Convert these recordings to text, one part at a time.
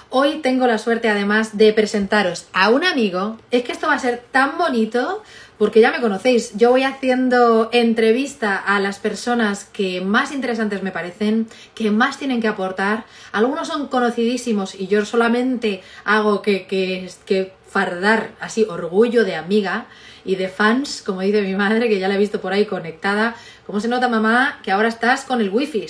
Hoy tengo la suerte además de presentaros a un amigo. Es que esto va a ser tan bonito porque ya me conocéis. Yo voy haciendo entrevista a las personas que más interesantes me parecen, que más tienen que aportar. Algunos son conocidísimos y yo solamente hago que fardar así orgullo de amiga y de fans, como dice mi madre, que ya la he visto por ahí conectada. ¿Cómo se nota, mamá, que ahora estás con el wifi,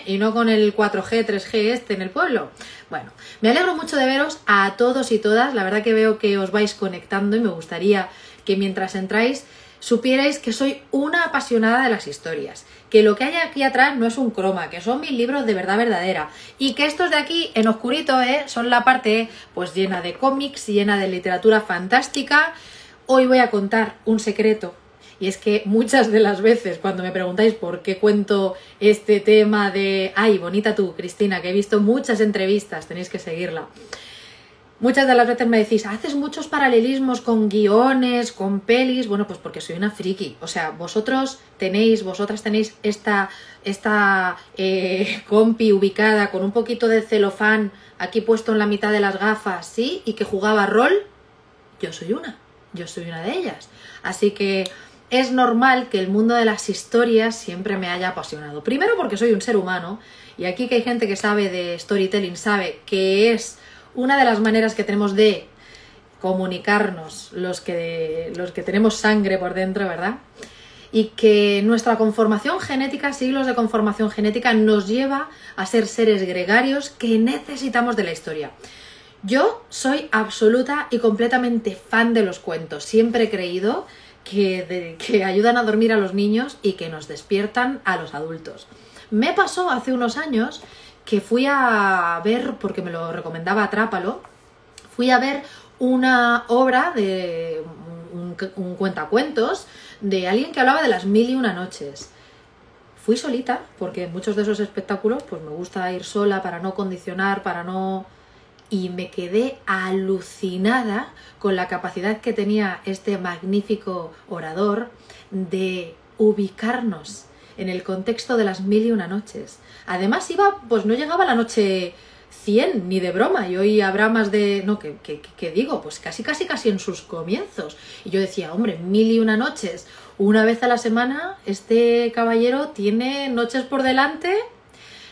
y no con el 4G, 3G en el pueblo? Bueno, me alegro mucho de veros a todos y todas. La verdad que veo que os vais conectando y me gustaría que mientras entráis supierais que soy una apasionada de las historias, que lo que hay aquí atrás no es un croma, que son mis libros de verdad verdadera y que estos de aquí en oscurito son la parte pues llena de cómics, llena de literatura fantástica. Hoy voy a contar un secreto y es que muchas de las veces cuando me preguntáis por qué cuento este tema de ay, bonita tú, Cristina, que he visto muchas entrevistas, tenéis que seguirla. Muchas de las veces me decís, haces muchos paralelismos con guiones, con pelis. Bueno, pues porque soy una friki. O sea, vosotras tenéis esta compi ubicada con un poquito de celofán aquí puesto en la mitad de las gafas, ¿sí? Y que jugaba rol. Yo soy una de ellas. Así que es normal que el mundo de las historias siempre me haya apasionado. Primero porque soy un ser humano y aquí que hay gente que sabe de storytelling sabe que es una de las maneras que tenemos de comunicarnos los que tenemos sangre por dentro, ¿verdad? Y que nuestra conformación genética, siglos de conformación genética, nos lleva a ser seres gregarios que necesitamos de la historia. Yo soy absoluta y completamente fan de los cuentos. Siempre he creído que ayudan a dormir a los niños y que nos despiertan a los adultos. Me pasó hace unos años que fui a ver, porque me lo recomendaba Trápalo, fui a ver una obra de un cuentacuentos de alguien que hablaba de las 1001 noches. Fui solita, porque en muchos de esos espectáculos pues me gusta ir sola para no condicionar, y me quedé alucinada con la capacidad que tenía este magnífico orador de ubicarnos en el contexto de las 1001 noches. Además pues no llegaba a la noche 100 ni de broma, y hoy habrá más de, no, que digo, pues casi en sus comienzos. Y yo decía, hombre, 1001 noches, una vez a la semana, este caballero tiene noches por delante.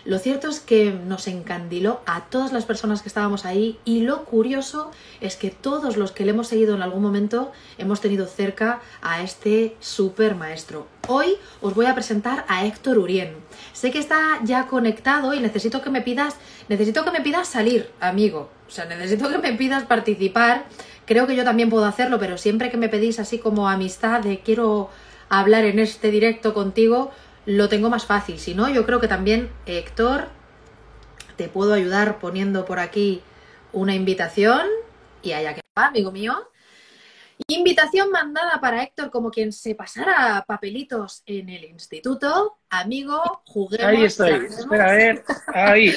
Lo cierto es que nos encandiló a todas las personas que estábamos ahí y lo curioso es que todos los que le hemos seguido en algún momento hemos tenido cerca a este súper maestro. Hoy os voy a presentar a Héctor Urien. Sé que está ya conectado y necesito que me pidas salir, amigo. O sea, necesito que me pidas participar. Creo que yo también puedo hacerlo, pero siempre que me pedís así como amistad de quiero hablar en este directo contigo, lo tengo más fácil. Si no, yo creo que también, Héctor, te puedo ayudar poniendo por aquí una invitación y allá que va, amigo mío. Invitación mandada para Héctor como quien se pasara papelitos en el instituto. Amigo, juguemos. Ahí estoy. Espera, a ver. Ahí.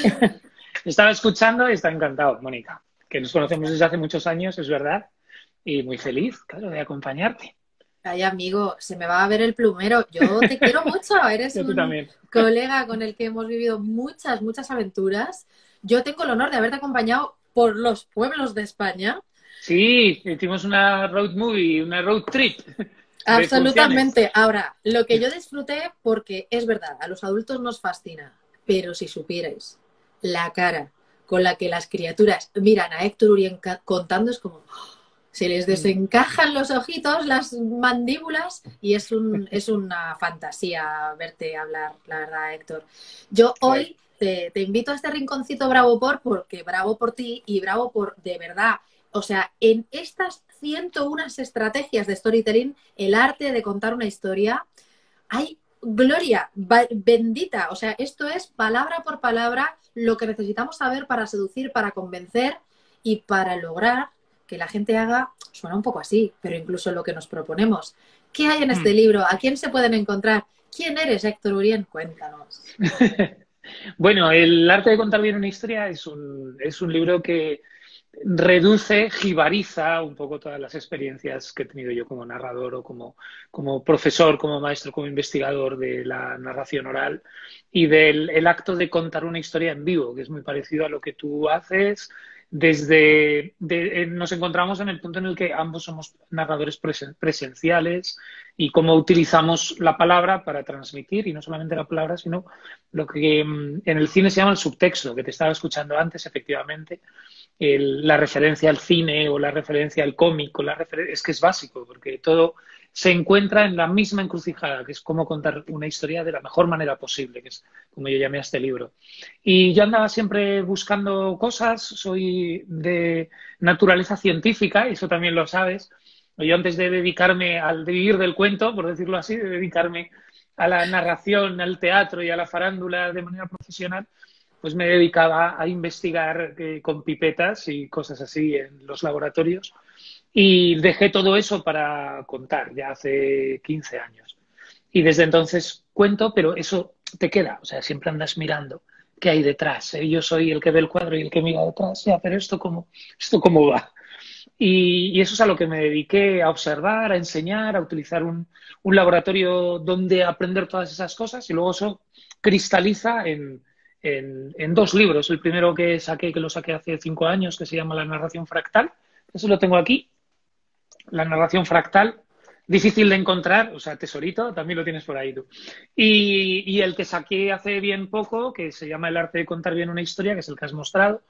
Estaba escuchando y está encantado, Mónica. Que nos conocemos desde hace muchos años, es verdad. Y muy feliz, claro, de acompañarte. Ay, amigo, se me va a ver el plumero. Yo te quiero mucho. Eres Yo tú un también. colega con el que hemos vivido muchas aventuras. Yo tengo el honor de haberte acompañado por los pueblos de España. Sí, hicimos una road movie, una road trip. Absolutamente. Ahora, lo que yo disfruté, porque es verdad, a los adultos nos fascina, pero si supierais la cara con la que las criaturas miran a Héctor Urien contando, es como se les desencajan los ojitos, las mandíbulas, y es una fantasía verte hablar, la verdad, Héctor. Yo hoy te invito a este rinconcito porque bravo por ti y bravo por, de verdad, o sea, en estas 101 estrategias de storytelling, el arte de contar una historia, hay gloria bendita. O sea, esto es palabra por palabra lo que necesitamos saber para seducir, para convencer y para lograr que la gente haga, suena un poco así, pero incluso lo que nos proponemos. ¿Qué hay en este libro? ¿A quién se pueden encontrar? ¿Quién eres, Héctor Urien? Cuéntanos. Bueno, el arte de contar bien una historia es un libro que reduce, jibariza un poco todas las experiencias que he tenido yo como narrador o como profesor, como maestro, como investigador de la narración oral y del acto de contar una historia en vivo, que es muy parecido a lo que tú haces, nos encontramos en el punto en el que ambos somos narradores presenciales y cómo utilizamos la palabra para transmitir, y no solamente la palabra, sino lo que en el cine se llama el subtexto, que te estaba escuchando antes, efectivamente, la referencia al cine o la referencia al cómic, es que es básico, porque todo se encuentra en la misma encrucijada, que es cómo contar una historia de la mejor manera posible, que es como yo llamé a este libro. Y yo andaba siempre buscando cosas, soy de naturaleza científica, y eso también lo sabes. Yo antes de dedicarme de vivir del cuento, por decirlo así, de dedicarme a la narración, al teatro y a la farándula de manera profesional, pues me dedicaba a investigar con pipetas y cosas así en los laboratorios. Y dejé todo eso para contar, ya hace 15 años. Y desde entonces cuento, pero eso te queda, o sea, siempre andas mirando qué hay detrás. Yo soy el que ve el cuadro y el que mira detrás, ya, pero ¿esto cómo va? Y eso es a lo que me dediqué, a observar, a enseñar, a utilizar un laboratorio donde aprender todas esas cosas, y luego eso cristaliza en dos libros. El primero que lo saqué hace 5 años, que se llama La narración fractal. Eso lo tengo aquí, La narración fractal, difícil de encontrar, o sea, tesorito, también lo tienes por ahí tú. Y el que saqué hace bien poco, que se llama El arte de contar bien una historia, que es el que has mostrado,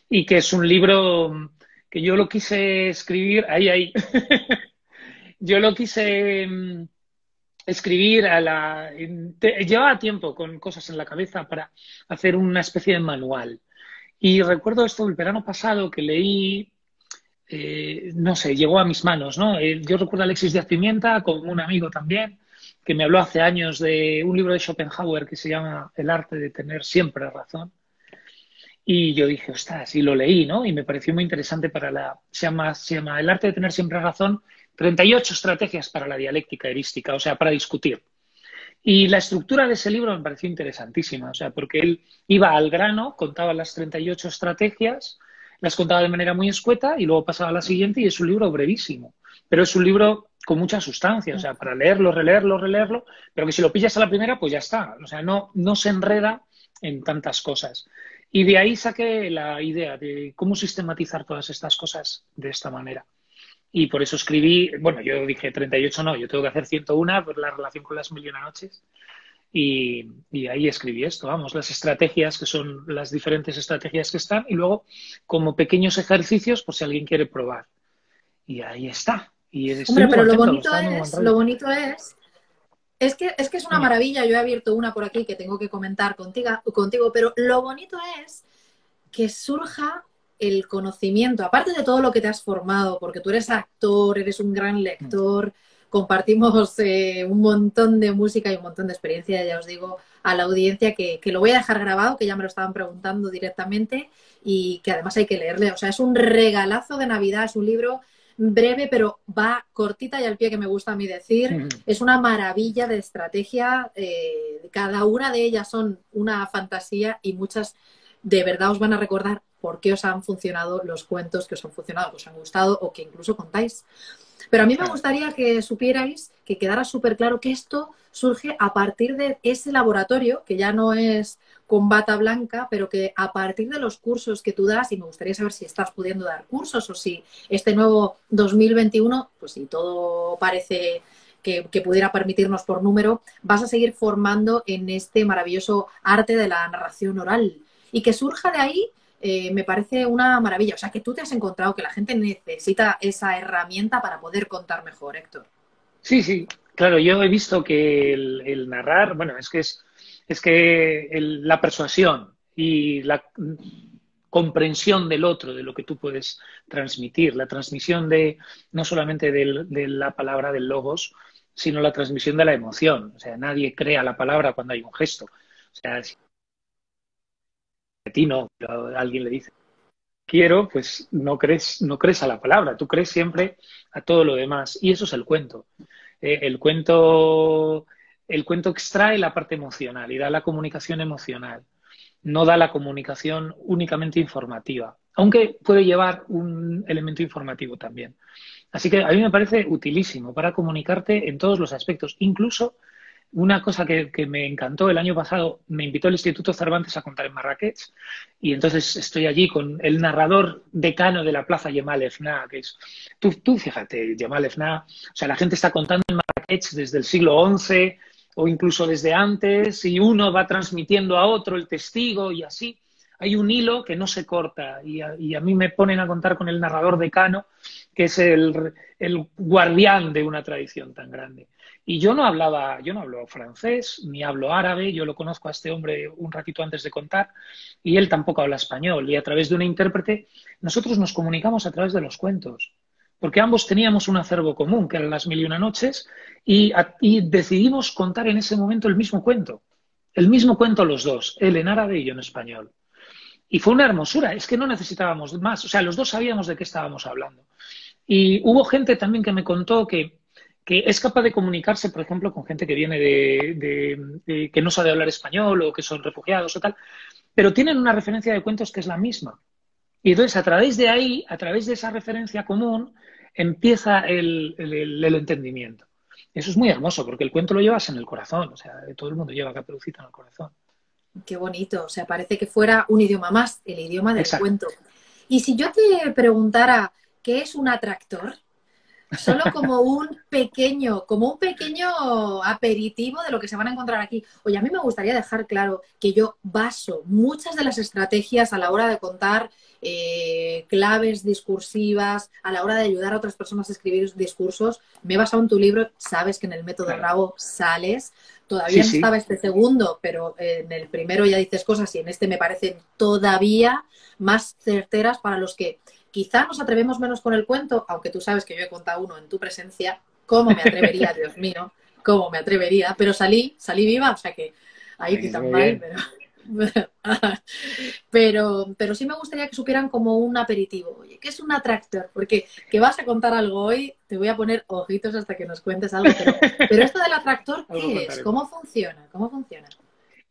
y que es un libro que yo lo quise escribir, ahí, yo lo quise escribir llevaba tiempo con cosas en la cabeza para hacer una especie de manual. Y recuerdo esto el verano pasado que leí, no sé, llegó a mis manos, ¿no? Yo recuerdo a Alexis de Pimienta, con un amigo también, que me habló hace años de un libro de Schopenhauer que se llama El arte de tener siempre razón. Y yo dije, ostras, y lo leí, ¿no? Y me pareció muy interesante se llama El arte de tener siempre razón, 38 estrategias para la dialéctica erística, o sea, para discutir. Y la estructura de ese libro me pareció interesantísima, o sea, porque él iba al grano, contaba las 38 estrategias, las contaba de manera muy escueta y luego pasaba a la siguiente, y es un libro brevísimo, pero es un libro con mucha sustancia, o sea, para leerlo, releerlo, releerlo, pero que si lo pillas a la primera, pues ya está, o sea, no se enreda en tantas cosas. Y de ahí saqué la idea de cómo sistematizar todas estas cosas de esta manera. Y por eso escribí, bueno, yo dije 38 no, yo tengo que hacer 101 por la relación con las mil y una noches. Y ahí escribí esto, vamos, las estrategias, que son las diferentes estrategias que están, y luego como pequeños ejercicios por si alguien quiere probar. Y ahí está. Y estoy Hombre, muy pero contento, está muy buen rollo. lo bonito es que es una Dime. maravilla. Yo he abierto una por aquí que tengo que comentar contigo, pero lo bonito es que surja el conocimiento, aparte de todo lo que te has formado, porque tú eres actor, eres un gran lector, compartimos un montón de música y un montón de experiencia, ya os digo a la audiencia que lo voy a dejar grabado, que ya me lo estaban preguntando directamente, y que además hay que leerle. O sea, es un regalazo de Navidad, es un libro breve, pero va cortita y al pie, que me gusta a mí decir. Es una maravilla de estrategia, cada una de ellas son una fantasía, y muchas de verdad os van a recordar por qué os han funcionado los cuentos que os han funcionado, que os han gustado o que incluso contáis. Pero a mí me gustaría que supierais, que quedara súper claro que esto surge a partir de ese laboratorio, que ya no es con bata blanca, pero que a partir de los cursos que tú das, y me gustaría saber si estás pudiendo dar cursos o si este nuevo 2021, pues si todo parece que pudiera permitirnos por número, vas a seguir formando en este maravilloso arte de la narración oral. Y que surja de ahí me parece una maravilla. O sea, que tú te has encontrado que la gente necesita esa herramienta para poder contar mejor, Héctor. Sí, sí, claro, yo he visto que el narrar, bueno, es que la persuasión y la comprensión del otro, de lo que tú puedes transmitir, la transmisión no solamente de la palabra del logos, sino la transmisión de la emoción. O sea, nadie crea la palabra cuando hay un gesto. O sea, si a ti no, pero alguien le dice quiero, pues no crees a la palabra, tú crees siempre a todo lo demás. Y eso es el cuento. El cuento extrae la parte emocional y da la comunicación emocional. No da la comunicación únicamente informativa, aunque puede llevar un elemento informativo también. Así que a mí me parece utilísimo para comunicarte en todos los aspectos, incluso Una cosa que me encantó el año pasado, me invitó el Instituto Cervantes a contar en Marrakech y entonces estoy allí con el narrador decano de la Plaza Jemal Efna, que es, tú fíjate, Jemal Efna, o sea, la gente está contando en Marrakech desde el siglo XI o incluso desde antes y uno va transmitiendo a otro el testigo y así. Hay un hilo que no se corta y a mí me ponen a contar con el narrador decano, que es el guardián de una tradición tan grande. Y yo no hablo francés, ni hablo árabe, yo lo conozco a este hombre un ratito antes de contar, y él tampoco habla español. Y a través de una intérprete, nosotros nos comunicamos a través de los cuentos, porque ambos teníamos un acervo común, que eran las mil y una noches, y decidimos contar en ese momento el mismo cuento los dos, él en árabe y yo en español. Y fue una hermosura, es que no necesitábamos más, o sea, los dos sabíamos de qué estábamos hablando. Y hubo gente también que me contó que es capaz de comunicarse, por ejemplo, con gente que viene que no sabe hablar español o que son refugiados o tal, pero tienen una referencia de cuentos que es la misma. Y entonces, a través de ahí, a través de esa referencia común, empieza el entendimiento. Eso es muy hermoso, porque el cuento lo llevas en el corazón, o sea, todo el mundo lleva Caperucita en el corazón. Qué bonito, o sea, parece que fuera un idioma más, el idioma del Exacto. cuento. Y si yo te preguntara qué es un atractor, solo como un pequeño aperitivo de lo que se van a encontrar aquí. Oye, a mí me gustaría dejar claro que yo baso muchas de las estrategias a la hora de contar claves discursivas, a la hora de ayudar a otras personas a escribir discursos. Me he basado en tu libro, sabes que en el método Claro. Bravo sales. Sí, Todavía no sí. estaba este segundo, pero en el primero ya dices cosas y en este me parecen todavía más certeras para los que quizá nos atrevemos menos con el cuento, aunque tú sabes que yo he contado uno en tu presencia. ¿Cómo me atrevería, Dios mío? ¿Cómo me atrevería? Pero salí viva, o sea que ahí ni Muy, tan muy mal, bien. pero sí me gustaría que supieran como un aperitivo. Oye, ¿qué es un atractor? Porque que vas a contar algo hoy, te voy a poner ojitos hasta que nos cuentes algo, pero esto del atractor, Algo ¿qué es? contaremos. ¿Cómo funciona? ¿Cómo funciona?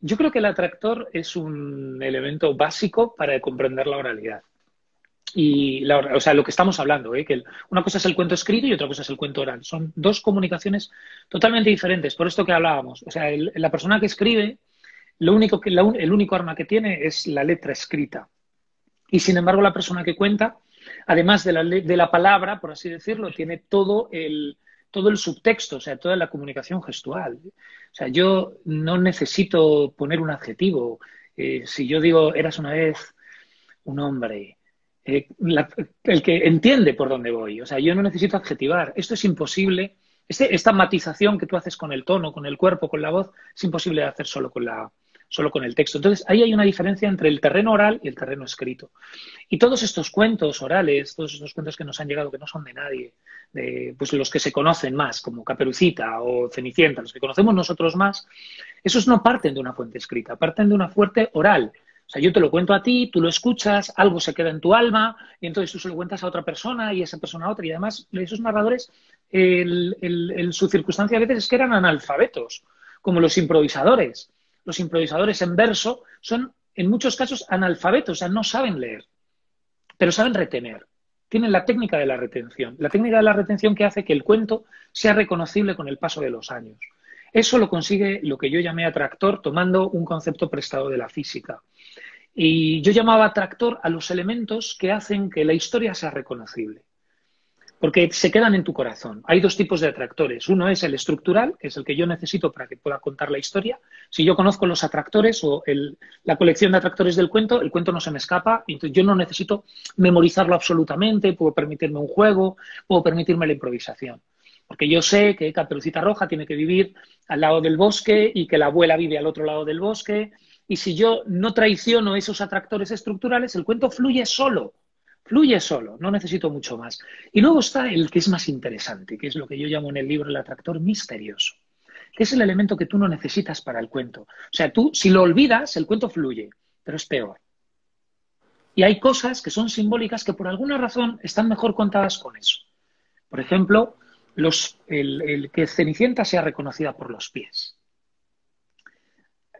Yo creo que el atractor es un elemento básico para comprender la oralidad. Y o sea, lo que estamos hablando, ¿eh? Una cosa es el cuento escrito y otra cosa es el cuento oral. Son dos comunicaciones totalmente diferentes, por esto que hablábamos. O sea, la persona que escribe, el único arma que tiene es la letra escrita. Y sin embargo, la persona que cuenta, además de la palabra, por así decirlo, tiene todo el subtexto, o sea, toda la comunicación gestual. O sea, yo no necesito poner un adjetivo. Si yo digo, eras una vez un hombre, el que entiende por dónde voy. O sea, yo no necesito adjetivar. Esto es imposible. Esta matización que tú haces con el tono, con el cuerpo, con la voz, es imposible de hacer solo con el texto. Entonces, ahí hay una diferencia entre el terreno oral y el terreno escrito. Y todos estos cuentos orales, todos estos cuentos que nos han llegado, que no son de nadie, pues los que se conocen más, como Caperucita o Cenicienta, los que conocemos nosotros más, esos no parten de una fuente escrita, parten de una fuente oral. O sea, yo te lo cuento a ti, tú lo escuchas, algo se queda en tu alma, y entonces tú se lo cuentas a otra persona y esa persona a otra. Y además, esos narradores, su circunstancia a veces es que eran analfabetos, como los improvisadores. Los improvisadores en verso son, en muchos casos, analfabetos, o sea, no saben leer, pero saben retener. Tienen la técnica de la retención. La técnica de la retención que hace que el cuento sea reconocible con el paso de los años. Eso lo consigue lo que yo llamé atractor tomando un concepto prestado de la física. Y yo llamaba atractor a los elementos que hacen que la historia sea reconocible, porque se quedan en tu corazón. Hay dos tipos de atractores. Uno es el estructural, que es el que yo necesito para que pueda contar la historia. Si yo conozco los atractores o la colección de atractores del cuento, el cuento no se me escapa, entonces yo no necesito memorizarlo absolutamente, puedo permitirme un juego, puedo permitirme la improvisación. Porque yo sé que Caperucita Roja tiene que vivir al lado del bosque y que la abuela vive al otro lado del bosque. Y si yo no traiciono esos atractores estructurales, el cuento fluye solo, no necesito mucho más. Y luego está el que es más interesante, que es lo que yo llamo en el libro el atractor misterioso, que es el elemento que tú no necesitas para el cuento. O sea, tú, si lo olvidas, el cuento fluye, pero es peor. Y hay cosas que son simbólicas que por alguna razón están mejor contadas con eso. Por ejemplo, el que Cenicienta sea reconocida por los pies.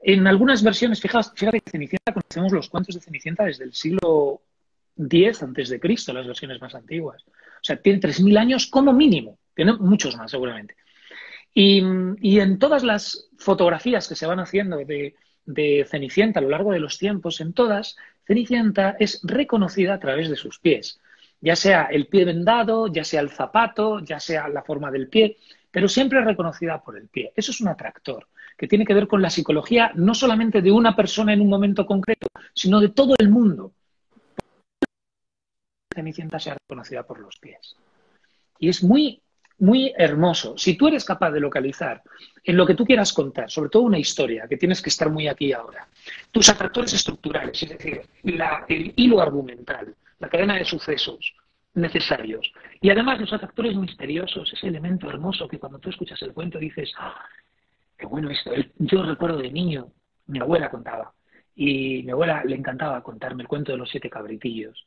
En algunas versiones, fíjate que Cenicienta, conocemos los cuentos de Cenicienta desde el siglo X antes de Cristo, las versiones más antiguas. O sea, tiene 3000 años como mínimo. Tiene muchos más, seguramente. Y en todas las fotografías que se van haciendo de Cenicienta a lo largo de los tiempos, en todas, Cenicienta es reconocida a través de sus pies. Ya sea el pie vendado, ya sea el zapato, ya sea la forma del pie, pero siempre es reconocida por el pie. Eso es un atractor, que tiene que ver con la psicología no solamente de una persona en un momento concreto, sino de todo el mundo. Cenicienta sea reconocida por los pies. Y es muy, muy hermoso. Si tú eres capaz de localizar en lo que tú quieras contar, sobre todo una historia, que tienes que estar muy aquí y ahora, tus atractores estructurales, es decir, el hilo argumental, la cadena de sucesos necesarios, y además los atractores misteriosos, ese elemento hermoso que cuando tú escuchas el cuento dices, ¡ah, qué bueno esto! Yo recuerdo de niño, mi abuela contaba, y mi abuela le encantaba contarme el cuento de los 7 cabritillos.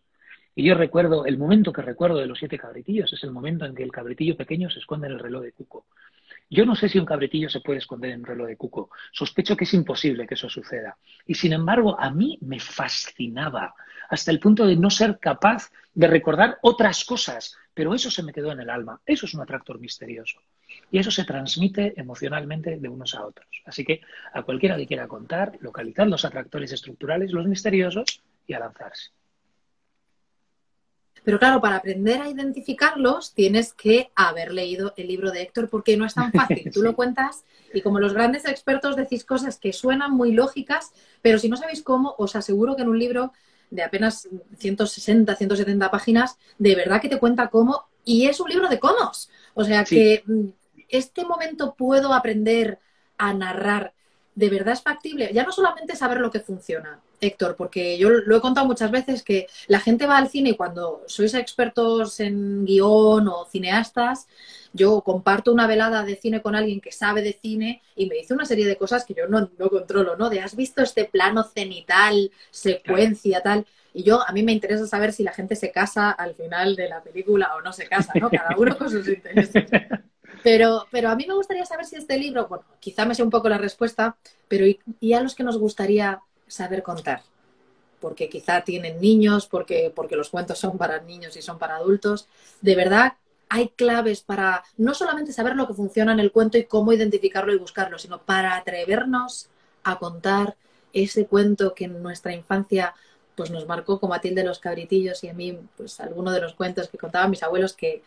Y yo recuerdo, el momento que recuerdo de los 7 cabritillos es el momento en que el cabritillo pequeño se esconde en el reloj de cuco. Yo no sé si un cabritillo se puede esconder en un reloj de cuco. Sospecho que es imposible que eso suceda. Y sin embargo, a mí me fascinaba, hasta el punto de no ser capaz de recordar otras cosas. Pero eso se me quedó en el alma. Eso es un atractor misterioso. Y eso se transmite emocionalmente de unos a otros. Así que a cualquiera que quiera contar, localizar los atractores estructurales, los misteriosos, y a lanzarse. Pero claro, para aprender a identificarlos tienes que haber leído el libro de Héctor porque no es tan fácil. Tú Sí. lo cuentas y como los grandes expertos decís cosas que suenan muy lógicas, pero si no sabéis cómo, os aseguro que en un libro de apenas 160, 170 páginas, de verdad que te cuenta cómo y es un libro de cómo. O sea Sí. que este momento puedo aprender a narrar. ¿De verdad es factible? Ya no solamente saber lo que funciona, Héctor, porque yo lo he contado muchas veces que la gente va al cine y cuando sois expertos en guión o cineastas, yo comparto una velada de cine con alguien que sabe de cine y me dice una serie de cosas que yo no controlo, ¿no? De has visto este plano cenital, Claro. secuencia, tal. Y a mí me interesa saber si la gente se casa al final de la película o no se casa, ¿no? Cada uno con sus intereses. Pero a mí me gustaría saber si este libro, bueno, quizá me sé un poco la respuesta, pero y a los que nos gustaría saber contar, porque quizá tienen niños, porque los cuentos son para niños y son para adultos, de verdad hay claves para no solamente saber lo que funciona en el cuento y cómo identificarlo y buscarlo, sino para atrevernos a contar ese cuento que en nuestra infancia pues nos marcó, como a Tilde los Cabritillos y a mí, pues alguno de los cuentos que contaban mis abuelos que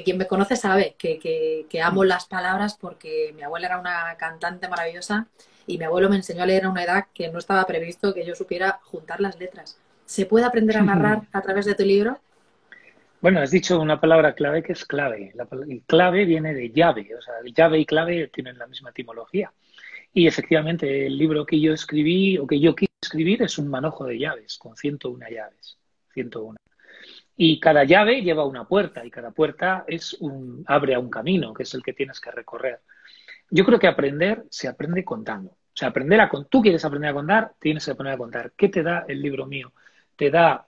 quien me conoce sabe que amo las palabras porque mi abuela era una cantante maravillosa y mi abuelo me enseñó a leer a una edad que no estaba previsto que yo supiera juntar las letras. ¿Se puede aprender a narrar a través de tu libro? Bueno, has dicho una palabra clave que es clave. Clave viene de llave, o sea, llave y clave tienen la misma etimología. Y efectivamente, el libro que yo escribí o que yo quise escribir es un manojo de llaves, con 101 llaves. 101. Y cada llave lleva una puerta y cada puerta abre a un camino, que es el que tienes que recorrer. Yo creo que aprender se aprende contando. O sea, tú quieres aprender a contar, tienes que aprender a contar. ¿Qué te da el libro mío? Te da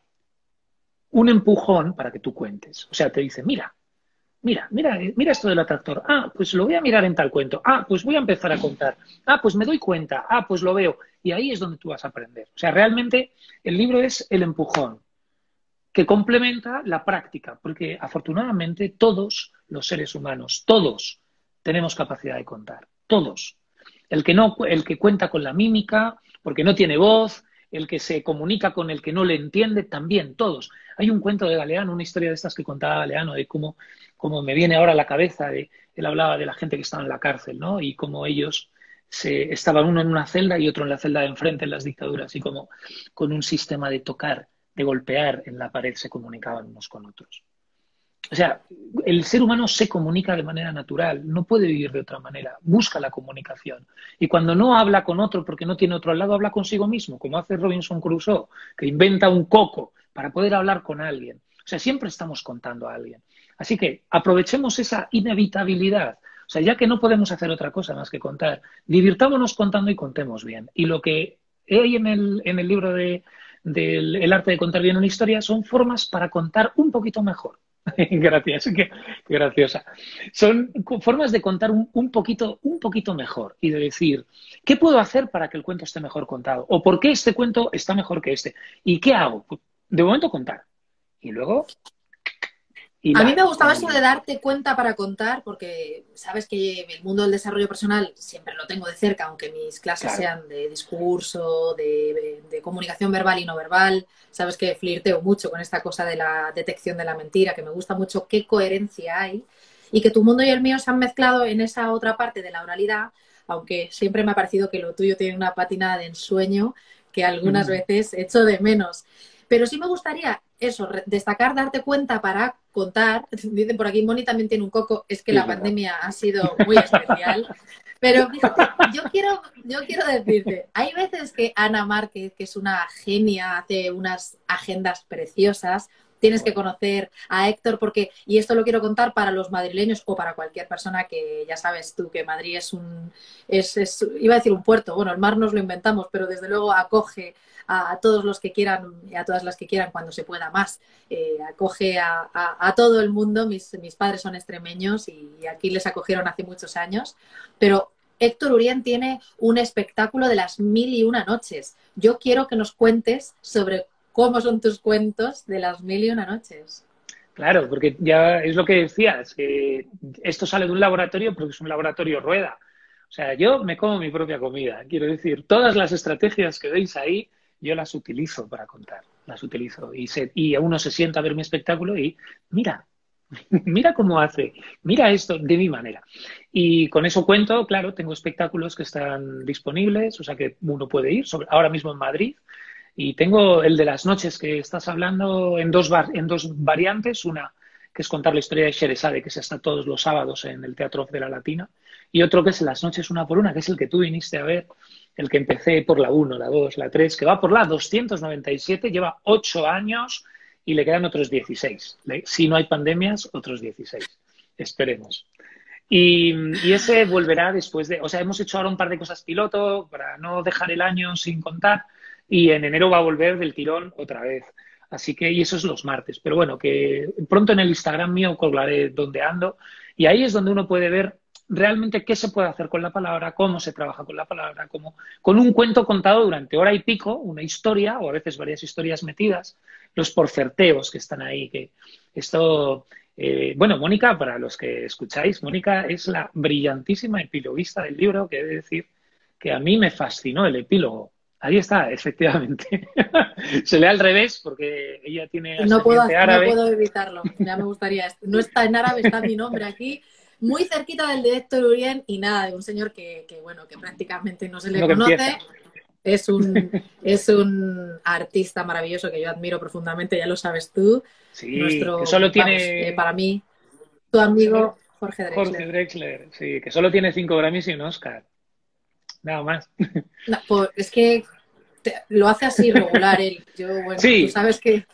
un empujón para que tú cuentes. O sea, te dice, mira esto del atractor. Ah, pues lo voy a mirar en tal cuento. Ah, pues voy a empezar a contar. Ah, pues me doy cuenta. Ah, pues lo veo. Y ahí es donde tú vas a aprender. O sea, realmente el libro es el empujón que complementa la práctica, porque afortunadamente todos los seres humanos, todos tenemos capacidad de contar, todos. El que cuenta con la mímica, porque no tiene voz, el que se comunica con el que no le entiende, también, todos. Hay un cuento de Galeano, una historia de estas que contaba Galeano, de cómo me viene ahora a la cabeza, él hablaba de la gente que estaba en la cárcel, ¿no? Y cómo ellos estaban uno en una celda y otro en la celda de enfrente en las dictaduras, y como con un sistema de tocar, de golpear en la pared se comunicaban unos con otros. O sea, el ser humano se comunica de manera natural, no puede vivir de otra manera, busca la comunicación. Y cuando no habla con otro porque no tiene otro al lado, habla consigo mismo, como hace Robinson Crusoe, que inventa un coco para poder hablar con alguien. O sea, siempre estamos contando a alguien. Así que aprovechemos esa inevitabilidad. O sea, ya que no podemos hacer otra cosa más que contar, divirtámonos contando y contemos bien. Y lo que hay en el libro del El arte de contar bien una historia son formas para contar un poquito mejor. Gracias, qué graciosa. Son formas de contar un poquito mejor y de decir, ¿qué puedo hacer para que el cuento esté mejor contado? ¿O por qué este cuento está mejor que este? ¿Y qué hago? De momento contar. Y luego A mí me gustaba eso de darte cuenta para contar, porque sabes que el mundo del desarrollo personal siempre lo tengo de cerca, aunque mis clases sean de discurso, de comunicación verbal y no verbal. Sabes que flirteo mucho con esta cosa de la detección de la mentira, que me gusta mucho qué coherencia hay y que tu mundo y el mío se han mezclado en esa otra parte de la oralidad, aunque siempre me ha parecido que lo tuyo tiene una pátina de ensueño que algunas veces echo de menos. Pero sí me gustaría eso, destacar, darte cuenta para contar. Dicen por aquí, Moni también tiene un coco, es que la pandemia ha sido muy especial. Pero fíjate, yo quiero decirte, hay veces que Ana Márquez, que es una genia, hace unas agendas preciosas. Tienes que conocer a Héctor porque, y esto lo quiero contar para los madrileños o para cualquier persona que ya sabes tú que Madrid iba a decir un puerto, bueno, el mar nos lo inventamos, pero desde luego acoge a todos los que quieran y a todas las que quieran cuando se pueda más. Acoge a todo el mundo. Mis padres son extremeños y aquí les acogieron hace muchos años, pero Héctor Urien tiene un espectáculo de las 1001 noches. Yo quiero que nos cuentes sobre cómo son tus cuentos de las 1001 noches. Claro, porque ya es lo que decías, que esto sale de un laboratorio porque es un laboratorio rueda. O sea, yo me como mi propia comida. Quiero decir, todas las estrategias que veis ahí, yo las utilizo para contar, las utilizo. Y uno se sienta a ver mi espectáculo y mira, mira cómo hace, mira esto de mi manera. Y con eso cuento, claro, tengo espectáculos que están disponibles, o sea que uno puede ir, ahora mismo en Madrid. Y tengo el de las noches que estás hablando en dos variantes. Una que es contar la historia de Sherezade, que se está todos los sábados en el Teatro de la Latina. Y otro que es Las noches una por una, que es el que tú viniste a ver, el que empecé por la 1, la 2, la 3, que va por la 297, lleva 8 años y le quedan otros 16. Si no hay pandemias, otros 16. Esperemos. Y ese volverá después de... O sea, hemos hecho ahora un par de cosas piloto para no dejar el año sin contar. Y en enero va a volver del tirón otra vez. Así que, y eso es los martes. Pero bueno, que pronto en el Instagram mío colgaré donde ando. Y ahí es donde uno puede ver realmente qué se puede hacer con la palabra, cómo se trabaja con la palabra, con un cuento contado durante hora y pico, una historia, o a veces varias historias metidas, los porcerteos que están ahí. Que esto, bueno, Mónica, para los que escucháis, Mónica es la brillantísima epiloguista del libro, que he de decir que a mí me fascinó el epílogo. Ahí está, efectivamente. Se lee al revés porque ella tiene ascendiente árabe. No puedo evitarlo, ya me gustaría. No está en árabe, está mi nombre aquí, muy cerquita del de Héctor Urien y nada, de un señor que prácticamente no se le conoce. Es un artista maravilloso que yo admiro profundamente, ya lo sabes tú. Sí, que solo tiene... para mí, tu amigo Jorge Drexler. Jorge Drexler, sí, que solo tiene 5 Grammys y un Oscar. Nada más. No, pues es que lo hace así regular él. Yo, bueno, sí. Tú sabes que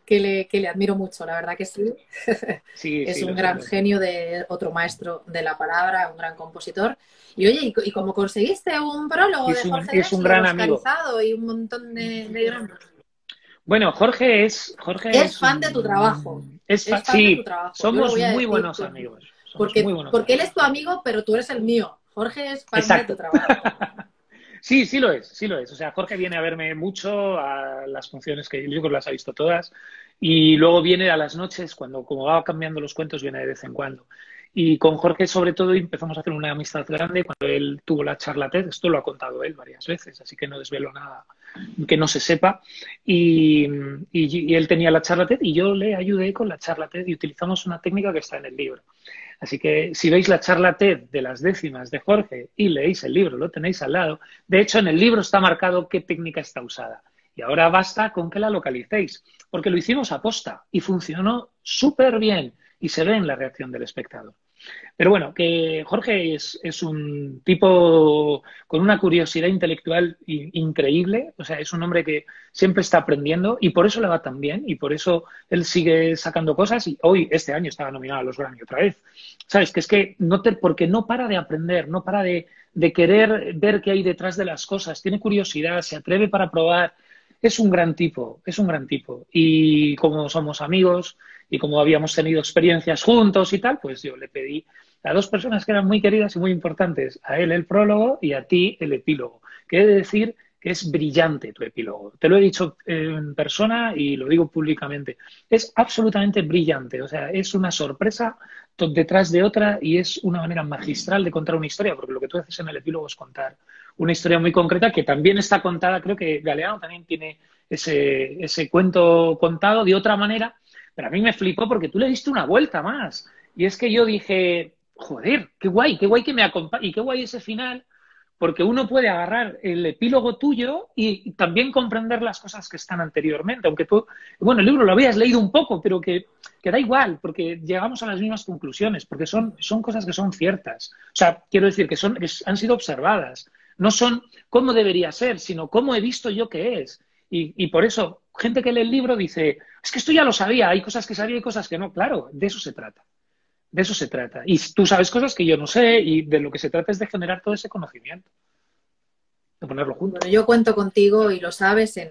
le admiro mucho, la verdad que sí. Sí, es un gran genio, otro maestro de la palabra, un gran compositor. Y oye, ¿y cómo conseguiste un prólogo de Jorge Drexler? Es un gran amigo. Y un montón de grandes. Bueno, Jorge es fan de tu trabajo. Sí, de tu trabajo. Somos muy buenos amigos. Porque él es tu amigo, pero tú eres el mío. Jorge es fan de tu trabajo. Sí, sí lo es. O sea, Jorge viene a verme mucho a las funciones que yo creo que las ha visto todas y luego viene a las noches, como va cambiando los cuentos, viene de vez en cuando. Y con Jorge, sobre todo, empezamos a hacer una amistad grande cuando él tuvo la charla TED. Esto lo ha contado él varias veces, así que no desvelo nada que no se sepa. Y él tenía la charla TED y yo le ayudé con la charla TED y utilizamos una técnica que está en el libro. Así que si veis la charla TED de las décimas de Jorge y leéis el libro, lo tenéis al lado. De hecho, en el libro está marcado qué técnica está usada. Y ahora basta con que la localicéis, porque lo hicimos a posta y funcionó súper bien y se ve en la reacción del espectador. Pero bueno, que Jorge es un tipo con una curiosidad intelectual increíble, o sea, es un hombre que siempre está aprendiendo y por eso le va tan bien y por eso él sigue sacando cosas y hoy, este año, estaba nominado a los Grammy otra vez. ¿Sabes? Que es que porque no para de aprender, no para de querer ver qué hay detrás de las cosas, tiene curiosidad, se atreve para probar. Es un gran tipo, Y como somos amigos y como habíamos tenido experiencias juntos y tal, pues yo le pedí a dos personas que eran muy queridas y muy importantes, a él el prólogo y a ti el epílogo. Que he de decir que es brillante tu epílogo. Te lo he dicho en persona y lo digo públicamente. Es absolutamente brillante, o sea, es una sorpresa detrás de otra y es una manera magistral de contar una historia, porque lo que tú haces en el epílogo es contar una historia muy concreta que también está contada, creo que Galeano también tiene ese cuento contado de otra manera, pero a mí me flipó porque tú le diste una vuelta más. Y es que yo dije, joder, qué guay que me acompañe y qué guay ese final, porque uno puede agarrar el epílogo tuyo y también comprender las cosas que están anteriormente, aunque tú, bueno, el libro lo habías leído un poco, pero que da igual, porque llegamos a las mismas conclusiones, porque son cosas que son ciertas. O sea, quiero decir que han sido observadas, no son cómo debería ser, sino cómo he visto yo que es. Y por eso, gente que lee el libro dice, es que esto ya lo sabía, hay cosas que sabía y cosas que no. Claro, de eso se trata. De eso se trata. Y tú sabes cosas que yo no sé y de lo que se trata es de generar todo ese conocimiento, de ponerlo junto. Bueno, yo cuento contigo y lo sabes, en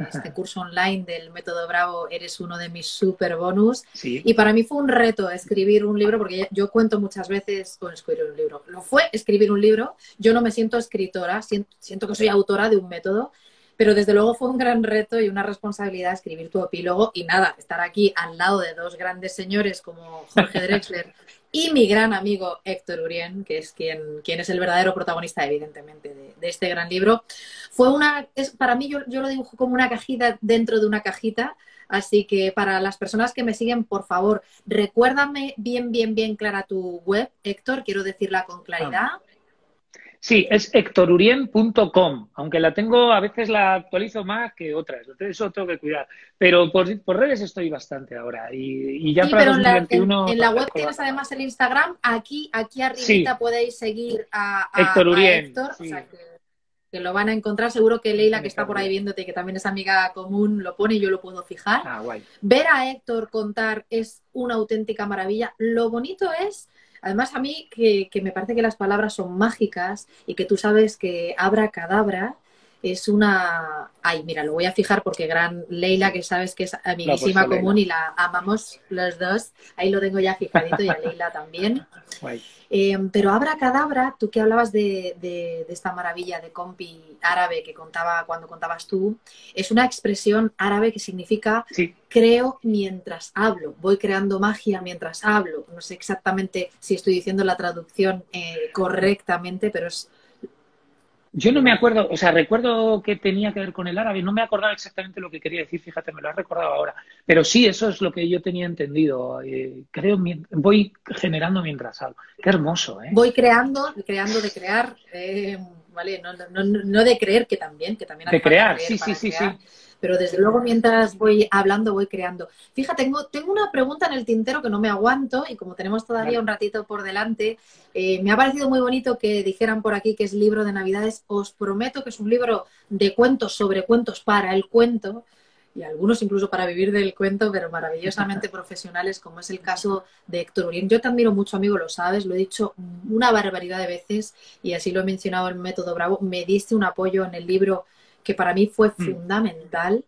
este curso online del Método Bravo eres uno de mis super bonus. Sí. Y para mí fue un reto escribir un libro, porque yo cuento muchas veces con escribir un libro. Lo fue escribir un libro. Yo no me siento escritora, siento que soy autora de un método, pero desde luego fue un gran reto y una responsabilidad escribir tu epílogo y nada, estar aquí al lado de dos grandes señores como Jorge Drexler y mi gran amigo Héctor Urien, que es quien es el verdadero protagonista, evidentemente, de este gran libro. Para mí, yo lo dibujo como una cajita dentro de una cajita, así que para las personas que me siguen, por favor, recuérdame bien clara tu web, Héctor, quiero decirla con claridad. Sí, es hectorurien.com, aunque la tengo, a veces la actualizo más que otras, eso tengo que cuidar. Pero por redes estoy bastante ahora y ya Sí, para pero 2021... en la web tienes además el Instagram. Aquí arribita Sí, podéis seguir Héctor a Urien, Héctor, sí, o sea que lo van a encontrar. Seguro que Leila, que está por ahí conectarlo. viéndote, que también es amiga común, lo pone y yo lo puedo fijar. Ah, guay. Ver a Héctor contar es una auténtica maravilla. Lo bonito es, además a mí, que me parece que las palabras son mágicas y que tú sabes que abracadabra es una... Ay, mira, lo voy a fijar porque gran Leila, que sabes que es Lo ha puesto amiguísima común Leila. y la amamos los dos. Ahí lo tengo ya fijadito y a Leila también. Guay. Pero abracadabra, tú que hablabas de esta maravilla de compi árabe que contaba cuando contabas tú, es una expresión árabe que significa Sí. creo mientras hablo, voy creando magia mientras hablo. No sé exactamente si estoy diciendo la traducción correctamente, pero es... Yo no me acuerdo, o sea, recuerdo que tenía que ver con el árabe, no me acordaba exactamente lo que quería decir, fíjate, me lo has recordado ahora. Pero sí, eso es lo que yo tenía entendido. Voy generando mientras hablo. Qué hermoso, ¿eh? Voy creando de crear, ¿vale? No de creer, que también hace De falta crear, creer sí, sí, para sí, crear, sí. pero desde luego mientras voy hablando voy creando. Fíjate, tengo una pregunta en el tintero que no me aguanto y como tenemos todavía Vale. un ratito por delante, me ha parecido muy bonito que dijeran por aquí que es libro de Navidades. Os prometo que es un libro de cuentos sobre cuentos para el cuento y algunos incluso para vivir del cuento, pero maravillosamente profesionales, como es el caso de Héctor Urien. Yo te admiro mucho, amigo, lo sabes, lo he dicho una barbaridad de veces y así lo he mencionado en Método Bravo. Me diste un apoyo en el libro que para mí fue fundamental.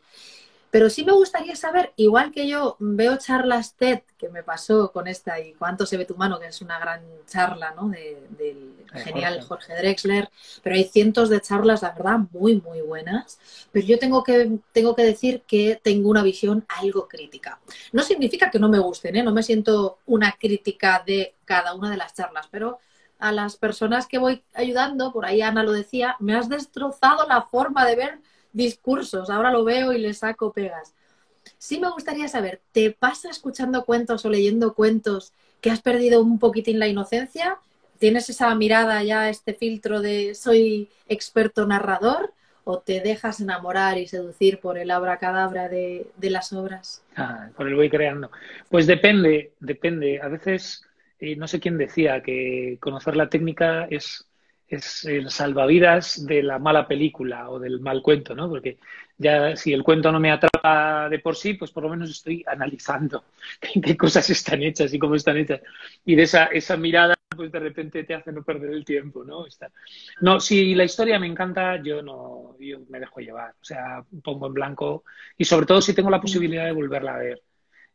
Pero sí me gustaría saber, igual que yo veo charlas TED, que me pasó con esta y Cuánto se ve tu mano, que es una gran charla, ¿no? Del genial Jorge Drexler, pero hay cientos de charlas, la verdad, muy buenas. Pero yo tengo que decir que tengo una visión algo crítica. No significa que no me gusten, ¿eh? No me siento una crítica de cada una de las charlas, pero a las personas que voy ayudando, por ahí Ana lo decía, me has destrozado la forma de ver discursos, ahora lo veo y le saco pegas. Sí me gustaría saber, ¿te pasa escuchando cuentos o leyendo cuentos que has perdido un poquitín la inocencia? ¿Tienes esa mirada ya, este filtro de soy experto narrador? ¿O te dejas enamorar y seducir por el abracadabra de las obras? Por el voy creando. Pues depende. A veces, no sé quién decía que conocer la técnica es el salvavidas de la mala película o del mal cuento, ¿no? Porque ya si el cuento no me atrapa de por sí, pues por lo menos estoy analizando qué cosas están hechas y cómo están hechas. Y de esa mirada, pues de repente te hace no perder el tiempo, ¿no? No, si la historia me encanta, yo me dejo llevar. O sea, pongo en blanco y sobre todo si tengo la posibilidad de volverla a ver.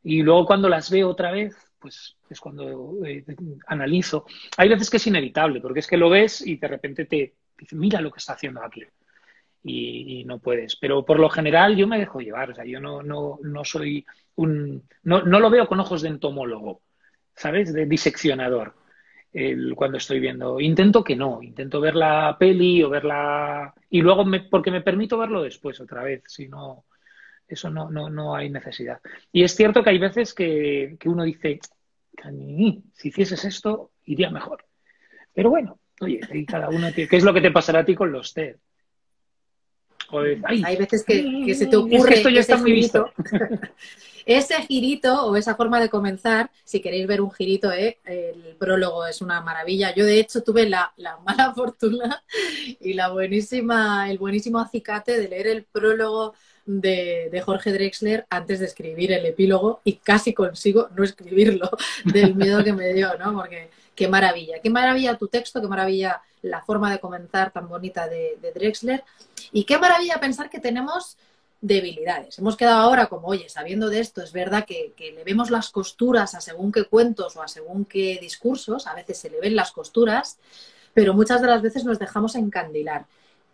Y luego cuando las veo otra vez, pues es cuando analizo. Hay veces que es inevitable, porque es que lo ves y de repente te dices, mira lo que está haciendo aquí. y no puedes. Pero por lo general yo me dejo llevar, o sea, yo no soy no lo veo con ojos de entomólogo, ¿sabes? De diseccionador. Cuando estoy viendo. Intento que no, intento ver la peli o verla y luego porque me permito verlo después otra vez, si no, eso no hay necesidad. Y es cierto que hay veces que uno dice, "Cani, si hicieses esto, iría mejor". Pero bueno, oye, y cada uno tiene, ¿qué es lo que te pasará a ti con los TED? O de, Pues ay, hay veces que se te es que esto ocurre ya ese está muy visto. girito, ese girito o esa forma de comenzar. Si queréis ver un girito, el prólogo es una maravilla. Yo, de hecho, tuve la mala fortuna y el buenísimo acicate de leer el prólogo de Jorge Drexler antes de escribir el epílogo, y casi consigo no escribirlo del miedo que me dio, ¿no? Porque qué maravilla tu texto, qué maravilla la forma de comenzar tan bonita de Drexler, y qué maravilla pensar que tenemos debilidades. Hemos quedado ahora como, oye, sabiendo de esto, es verdad que le vemos las costuras a según qué cuentos o a según qué discursos, a veces se le ven las costuras, pero muchas de las veces nos dejamos encandilar.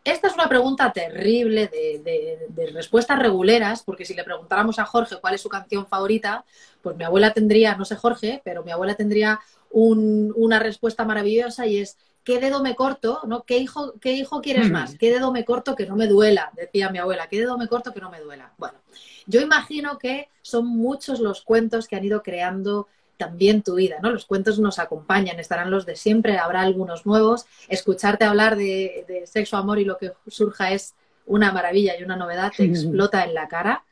Esta es una pregunta terrible de respuestas reguleras, porque si le preguntáramos a Jorge cuál es su canción favorita, pues mi abuela tendría, no sé Jorge, pero mi abuela tendría una respuesta maravillosa, y es: ¿qué dedo me corto? ¿No? ¿Qué hijo quieres más? ¿Qué dedo me corto que no me duela? Decía mi abuela, ¿qué dedo me corto que no me duela? Bueno, yo imagino que son muchos los cuentos que han ido creando también tu vida, ¿no? Los cuentos nos acompañan, estarán los de siempre, habrá algunos nuevos. Escucharte hablar de sexo, amor y lo que surja es una maravilla y una novedad, te explota en la cara.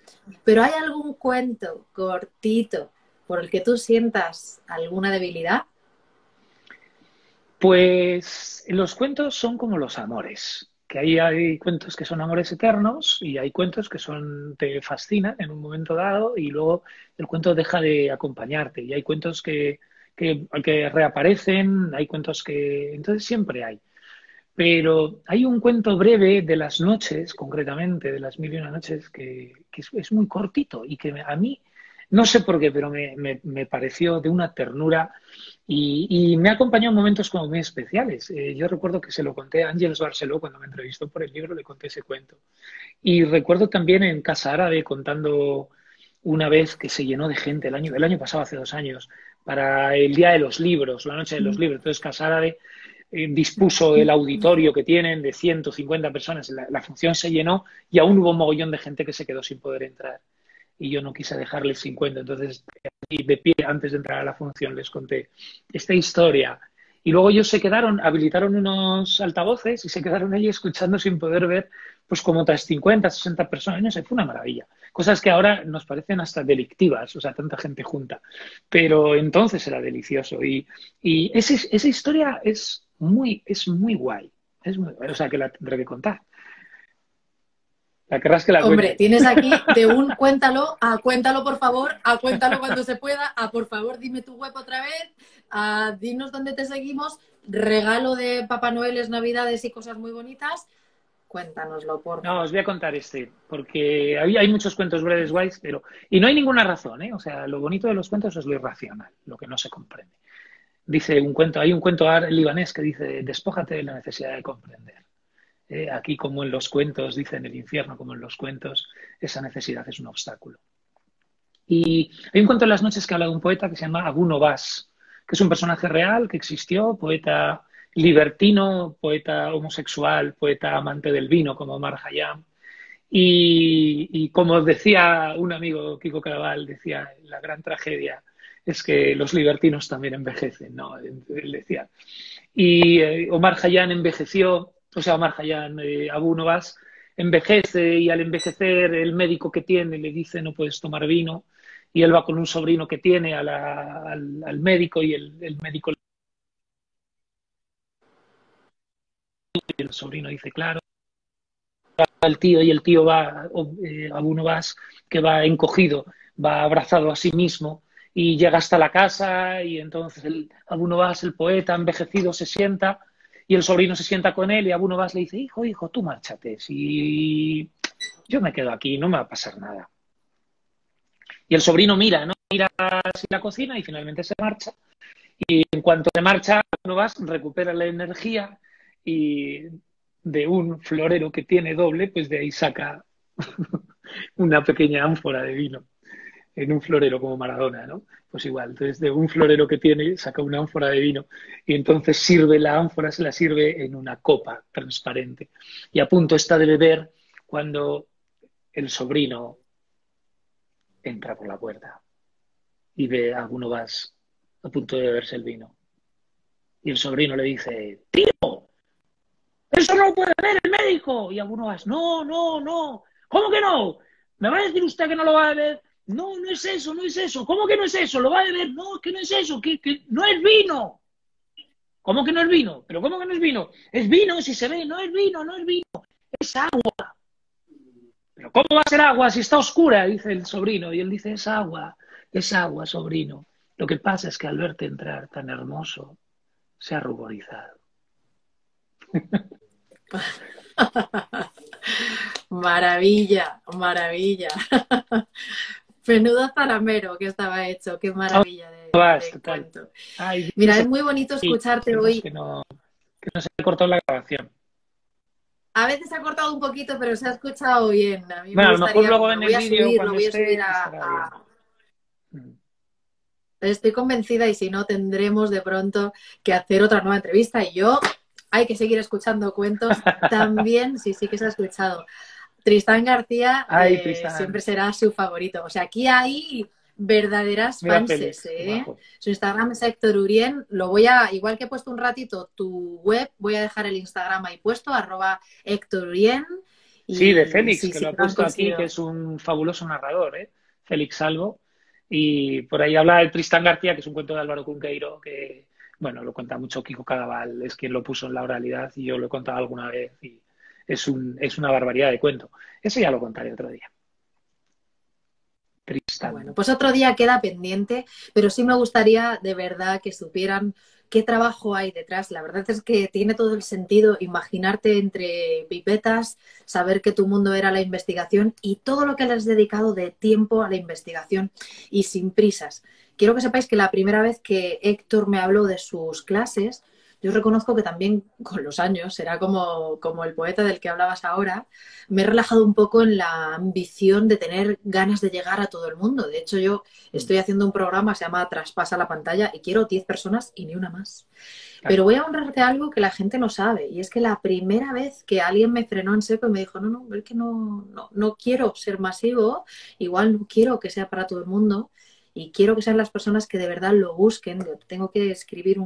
Pero ¿hay algún cuento cortito por el que tú sientas alguna debilidad? Pues los cuentos son como los amores, que ahí hay cuentos que son amores eternos y hay cuentos que te fascinan en un momento dado y luego el cuento deja de acompañarte y hay cuentos que reaparecen, hay cuentos que... Entonces siempre hay. Pero hay un cuento breve de las noches, concretamente, de las mil y una noches, que es muy cortito y que a mí, no sé por qué, pero me pareció de una ternura y me ha acompañado en momentos como muy especiales. Yo recuerdo que se lo conté a Ángeles Barceló cuando me entrevistó por el libro, le conté ese cuento. Y recuerdo también en Casa Árabe contando una vez que se llenó de gente el año pasado, hace 2 años, para el Día de los Libros, la Noche de los Libros. Entonces Casa Árabe dispuso el auditorio que tienen de 150 personas. La función se llenó y aún hubo un mogollón de gente que se quedó sin poder entrar. Y yo no quise dejarles sin cuenta. Entonces, de pie, antes de entrar a la función, les conté esta historia. Y luego ellos se quedaron, habilitaron unos altavoces y se quedaron allí escuchando sin poder ver, pues como otras 50, 60 personas. No sé, fue una maravilla. Cosas que ahora nos parecen hasta delictivas, o sea, tanta gente junta. Pero entonces era delicioso. Y esa historia es muy guay. O sea, que la tendré que contar. La querrás que la Hombre, cuente. tienes aquí de un cuéntalo a cuéntalo por favor, a cuéntalo cuando se pueda, a por favor dime tu web otra vez, a dinos dónde te seguimos, regalo de Papá Noel, Navidades y cosas muy bonitas. Cuéntanoslo, No, porfa. os voy a contar porque hay muchos cuentos breves guays, pero... Y no hay ninguna razón, ¿eh? O sea, lo bonito de los cuentos es lo irracional, lo que no se comprende. Hay un cuento libanés que dice, despójate de la necesidad de comprender. Aquí, como en los cuentos, dice en el infierno, como en los cuentos, esa necesidad es un obstáculo. Y hay un cuento en las noches que habla de un poeta que se llama Abu Novas, que es un personaje real que existió, poeta libertino, poeta homosexual, poeta amante del vino, como Omar Khayyam. Y como decía un amigo, Kiko Caraval, decía, la gran tragedia es que los libertinos también envejecen, ¿no? Él decía. Y Omar Khayyam envejeció, o sea, Omar Khayyam, Abu Novas, envejece y al envejecer el médico que tiene le dice no puedes tomar vino y él va con un sobrino que tiene al médico y el médico y el sobrino dice claro al tío y el tío va Abu Novas que va encogido, va abrazado a sí mismo y llega hasta la casa y entonces Abu Novas, el poeta envejecido, se sienta y el sobrino se sienta con él y Abu Novas le dice, hijo, tú márchate, si yo me quedo aquí, no me va a pasar nada. Y el sobrino mira, ¿no? Mira hacia la cocina y finalmente se marcha. Y en cuanto se marcha, Abu Novas recupera la energía y de un florero que tiene doble, pues de ahí saca una pequeña ánfora de vino en un florero como Maradona, ¿no? Pues igual, entonces de un florero que tiene saca una ánfora de vino y entonces sirve la ánfora, se la sirve en una copa transparente. Y a punto está de beber cuando el sobrino entra por la puerta y ve a Bruno Valls a punto de beberse el vino. Y el sobrino le dice, tío, eso no lo puede ver el médico. Y a Bruno Valls, no, no, no, ¿cómo que no? ¿Me va a decir usted que no lo va a beber? No, no es eso, no es eso. ¿Cómo que no es eso? ¿Lo va a beber? No, que no es eso, que no es vino. ¿Cómo que no es vino? ¿Pero cómo que no es vino? Es vino si se ve, no es vino, no es vino. Es agua. ¿Pero cómo va a ser agua si está oscura? Dice el sobrino. Y él dice, es agua, sobrino. Lo que pasa es que al verte entrar tan hermoso, se ha ruborizado. Maravilla, maravilla. Menudo zalamero que estaba hecho, qué maravilla de Total. cuento. Ay, Mira, es muy bonito escucharte hoy. Que no se ha cortado la grabación. A veces se ha cortado un poquito, pero se ha escuchado bien. A mí Bueno, me a lo mejor gustaría, luego en el vídeo, lo cuando voy a subir esté, estará bien. Estoy convencida y si no, tendremos de pronto que hacer otra nueva entrevista y yo hay que seguir escuchando cuentos también, sí que se ha escuchado. Tristán García Ay, Tristán. siempre será su favorito. O sea, aquí hay verdaderas Mira, fanses, Félix, ¿eh? Su Instagram es Héctor Urien. Lo voy a, igual que he puesto un ratito tu web, voy a dejar el Instagram ahí puesto, @Héctor Urien. Sí, de Félix, sí, que lo ha puesto aquí, que es un fabuloso narrador, ¿eh? Félix Salvo. Y por ahí habla de Tristán García, que es un cuento de Álvaro Cunqueiro, que, bueno, lo cuenta mucho Kiko Cadaval, es quien lo puso en la oralidad y yo lo he contado alguna vez y es una barbaridad de cuento. Eso ya lo contaré otro día. Tristán. Bueno, pues otro día queda pendiente, pero sí me gustaría de verdad que supieran qué trabajo hay detrás. La verdad es que tiene todo el sentido imaginarte entre pipetas, saber que tu mundo era la investigación y todo lo que le has dedicado de tiempo a la investigación y sin prisas. Quiero que sepáis que la primera vez que Héctor me habló de sus clases, yo reconozco que también con los años, será como el poeta del que hablabas ahora, me he relajado un poco en la ambición de tener ganas de llegar a todo el mundo. De hecho, yo estoy haciendo un programa, se llama Traspasa la pantalla, y quiero 10 personas y ni una más. Pero voy a honrarte algo que la gente no sabe, y es que la primera vez que alguien me frenó en seco y me dijo, no, es que no quiero ser masivo, igual no quiero que sea para todo el mundo, y quiero que sean las personas que de verdad lo busquen. Tengo que escribir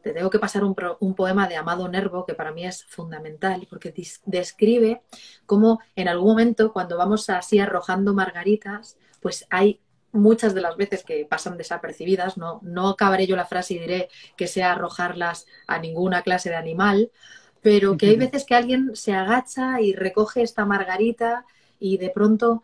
te tengo que pasar un poema de Amado Nervo que para mí es fundamental porque describe cómo en algún momento cuando vamos así arrojando margaritas, pues hay muchas de las veces que pasan desapercibidas, no acabaré yo la frase y diré que sea arrojarlas a ninguna clase de animal, pero que hay veces que alguien se agacha y recoge esta margarita y de pronto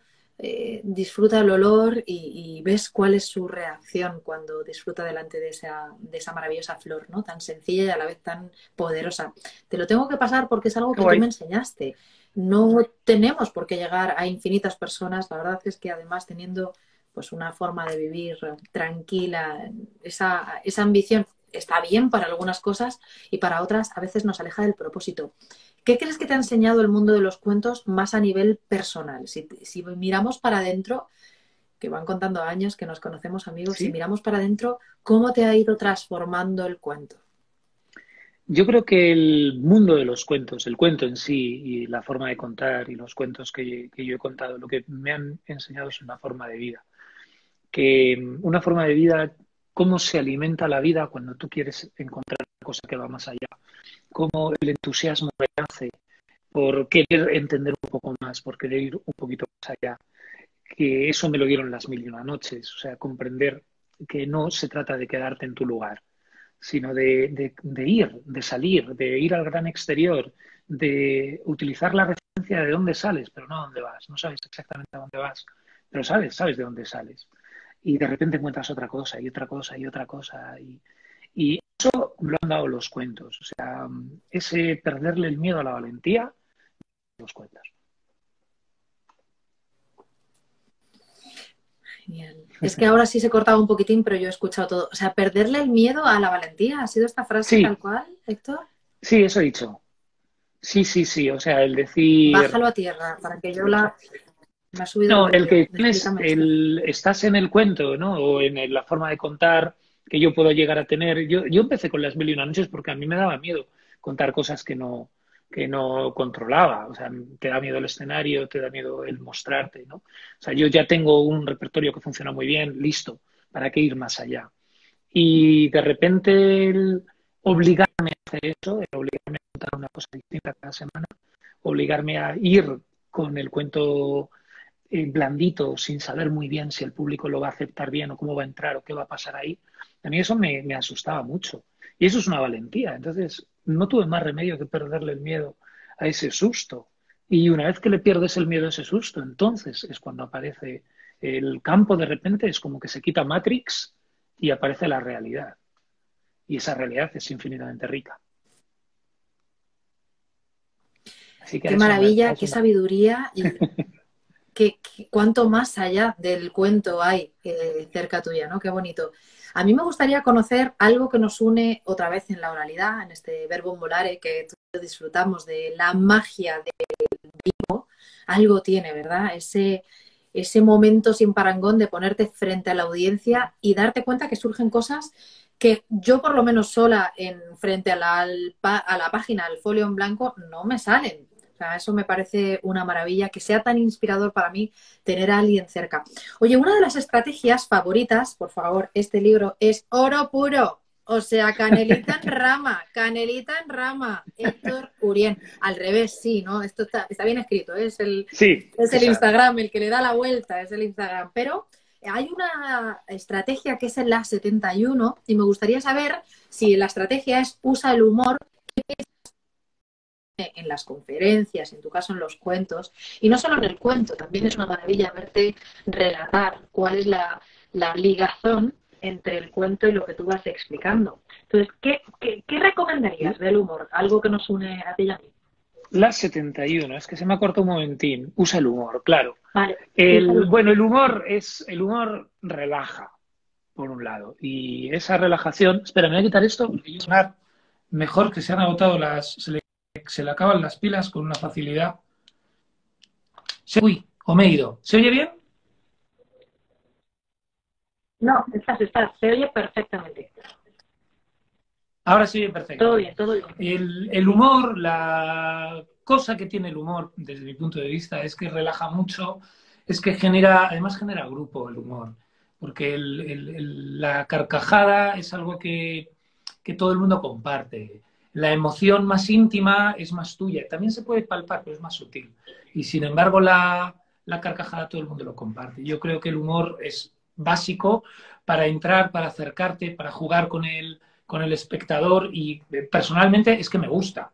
disfruta el olor y ves cuál es su reacción cuando disfruta delante de esa maravillosa flor, ¿no? Tan sencilla y a la vez tan poderosa. Te lo tengo que pasar porque es algo que tú me enseñaste. No tenemos por qué llegar a infinitas personas. La verdad es que además teniendo pues una forma de vivir tranquila, esa ambición está bien para algunas cosas y para otras a veces nos aleja del propósito. ¿Qué crees que te ha enseñado el mundo de los cuentos más a nivel personal? Si miramos para adentro, que van contando años, que nos conocemos amigos, ¿sí? Si miramos para adentro, ¿cómo te ha ido transformando el cuento? Yo creo que el mundo de los cuentos, el cuento en sí y la forma de contar y los cuentos que yo he contado, lo que me han enseñado es una forma de vida. Una forma de vida, cómo se alimenta la vida cuando tú quieres encontrar una cosa que va más allá. Cómo el entusiasmo me hace por querer entender un poco más, por querer ir un poquito más allá. Que eso me lo dieron las 1001 noches, o sea, comprender que no se trata de quedarte en tu lugar, sino de ir, de salir, de ir al gran exterior, de utilizar la referencia de dónde sales, pero no a dónde vas. No sabes exactamente a dónde vas, pero sabes de dónde sales. Y de repente encuentras otra cosa y otra cosa y otra cosa. Y eso lo han dado los cuentos. O sea, ese perderle el miedo a la valentía, los cuentos. Genial. Es que ahora sí se cortaba un poquitín, pero yo he escuchado todo. O sea, perderle el miedo a la valentía. ¿Ha sido esta frase tal cual, Héctor? Sí, eso he dicho. Sí, sí, sí. O sea, el decir, Bájalo a tierra para que yo la... Me ha subido el no, el brillo. que tienes, Explícame esto. estás en el cuento, ¿no? O en la forma de contar que yo puedo llegar a tener. Yo empecé con las mil y una noches porque a mí me daba miedo contar cosas que no controlaba. O sea, te da miedo el escenario, te da miedo el mostrarte, ¿no? O sea, yo ya tengo un repertorio que funciona muy bien, listo, ¿para qué ir más allá? Y de repente el obligarme a hacer eso, el obligarme a contar una cosa distinta cada semana, obligarme a ir con el cuento blandito, sin saber muy bien si el público lo va a aceptar bien o cómo va a entrar o qué va a pasar ahí, a mí eso me asustaba mucho. Y eso es una valentía. Entonces, no tuve más remedio que perderle el miedo a ese susto. Y una vez que le pierdes el miedo a ese susto, entonces es cuando aparece el campo, de repente es como que se quita Matrix y aparece la realidad. Y esa realidad es infinitamente rica. Así que Qué maravilla, qué eso sabiduría y cuánto más allá del cuento hay cerca tuya, ¿no? Qué bonito. A mí me gustaría conocer algo que nos une otra vez en la oralidad, en este verbo volare que tú y yo disfrutamos de la magia de algo tiene, ¿verdad? Ese momento sin parangón de ponerte frente a la audiencia y darte cuenta que surgen cosas que yo por lo menos sola en frente a la página, al folio en blanco, no me salen. O sea, eso me parece una maravilla, que sea tan inspirador para mí tener a alguien cerca. Oye, una de las estrategias favoritas, por favor, este libro es oro puro. O sea, canelita en rama, Héctor Urien. Al revés, sí, ¿no? Esto está bien escrito, ¿eh? sí, Es el esa. Instagram, el que le da la vuelta, es el Instagram. Pero hay una estrategia que es el A71 y me gustaría saber si la estrategia es usa el humor en las conferencias, en tu caso en los cuentos, y no solo en el cuento, también es una maravilla verte relatar cuál es la ligazón entre el cuento y lo que tú vas explicando. Entonces, ¿qué recomendarías del humor? Algo que nos une a ti y a mí. La 71, es que se me ha cortado un momentín. Usa el humor, claro. Vale, usa el humor. Bueno, el humor relaja, por un lado. Y esa relajación, espera, me voy a quitar esto porque yo sonar mejor que se han agotado se le acaban las pilas con una facilidad. Uy, o me he ido. ¿Se oye bien? No, estás, se oye perfectamente. Ahora sí, perfecto. Todo bien, todo bien. El humor, la cosa que tiene el humor, desde mi punto de vista, es que relaja mucho, es que además genera grupo el humor, porque la carcajada es algo que todo el mundo comparte. La emoción más íntima es más tuya, también se puede palpar, pero es más sutil. Y sin embargo, la carcajada todo el mundo lo comparte. Yo creo que el humor es básico para entrar, para acercarte, para jugar con el espectador y personalmente es que me gusta.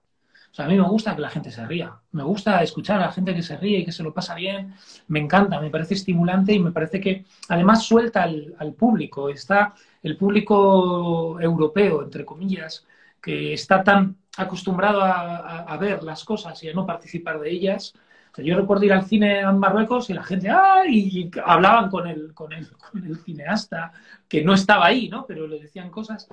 O sea, a mí me gusta que la gente se ría. Me gusta escuchar a la gente que se ríe y que se lo pasa bien. Me encanta, me parece estimulante y me parece que además suelta al público. Está el público europeo, entre comillas, que está tan acostumbrado a ver las cosas y a no participar de ellas. O sea, yo recuerdo ir al cine en Marruecos y la gente, y hablaban con el cineasta, que no estaba ahí, ¿no? Pero le decían cosas.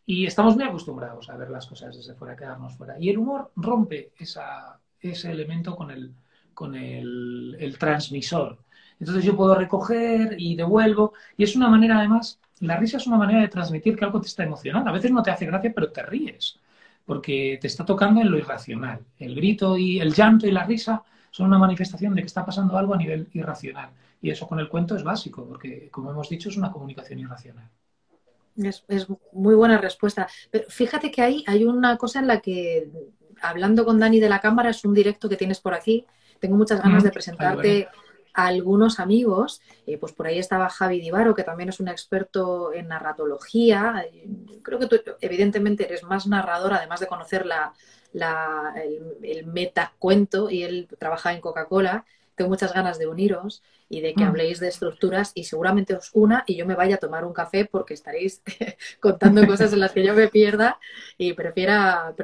Y estamos muy acostumbrados a ver las cosas desde fuera, quedarnos fuera. Y el humor rompe ese elemento con el transmisor. Entonces yo puedo recoger y devuelvo. Y es una manera, además, la risa es una manera de transmitir que algo te está emocionando. A veces no te hace gracia, pero te ríes. Porque te está tocando en lo irracional. El grito y el llanto y la risa son una manifestación de que está pasando algo a nivel irracional. Y eso con el cuento es básico, porque, como hemos dicho, es una comunicación irracional. Es muy buena respuesta. Pero fíjate que hay una cosa en la que, hablando con Dani de la Cámara, es un directo que tienes por aquí. Tengo muchas ganas de Vale, vale. presentarte a algunos amigos. Pues por ahí estaba Javi Divaro, que también es un experto en narratología. Creo que tú, evidentemente, eres más narrador, además de conocer el metacuento, y él trabaja en Coca-Cola. Tengo muchas ganas de uniros y de que habléis de estructuras y seguramente os una y yo me vaya a tomar un café porque estaréis contando cosas en las que yo me pierda y prefiera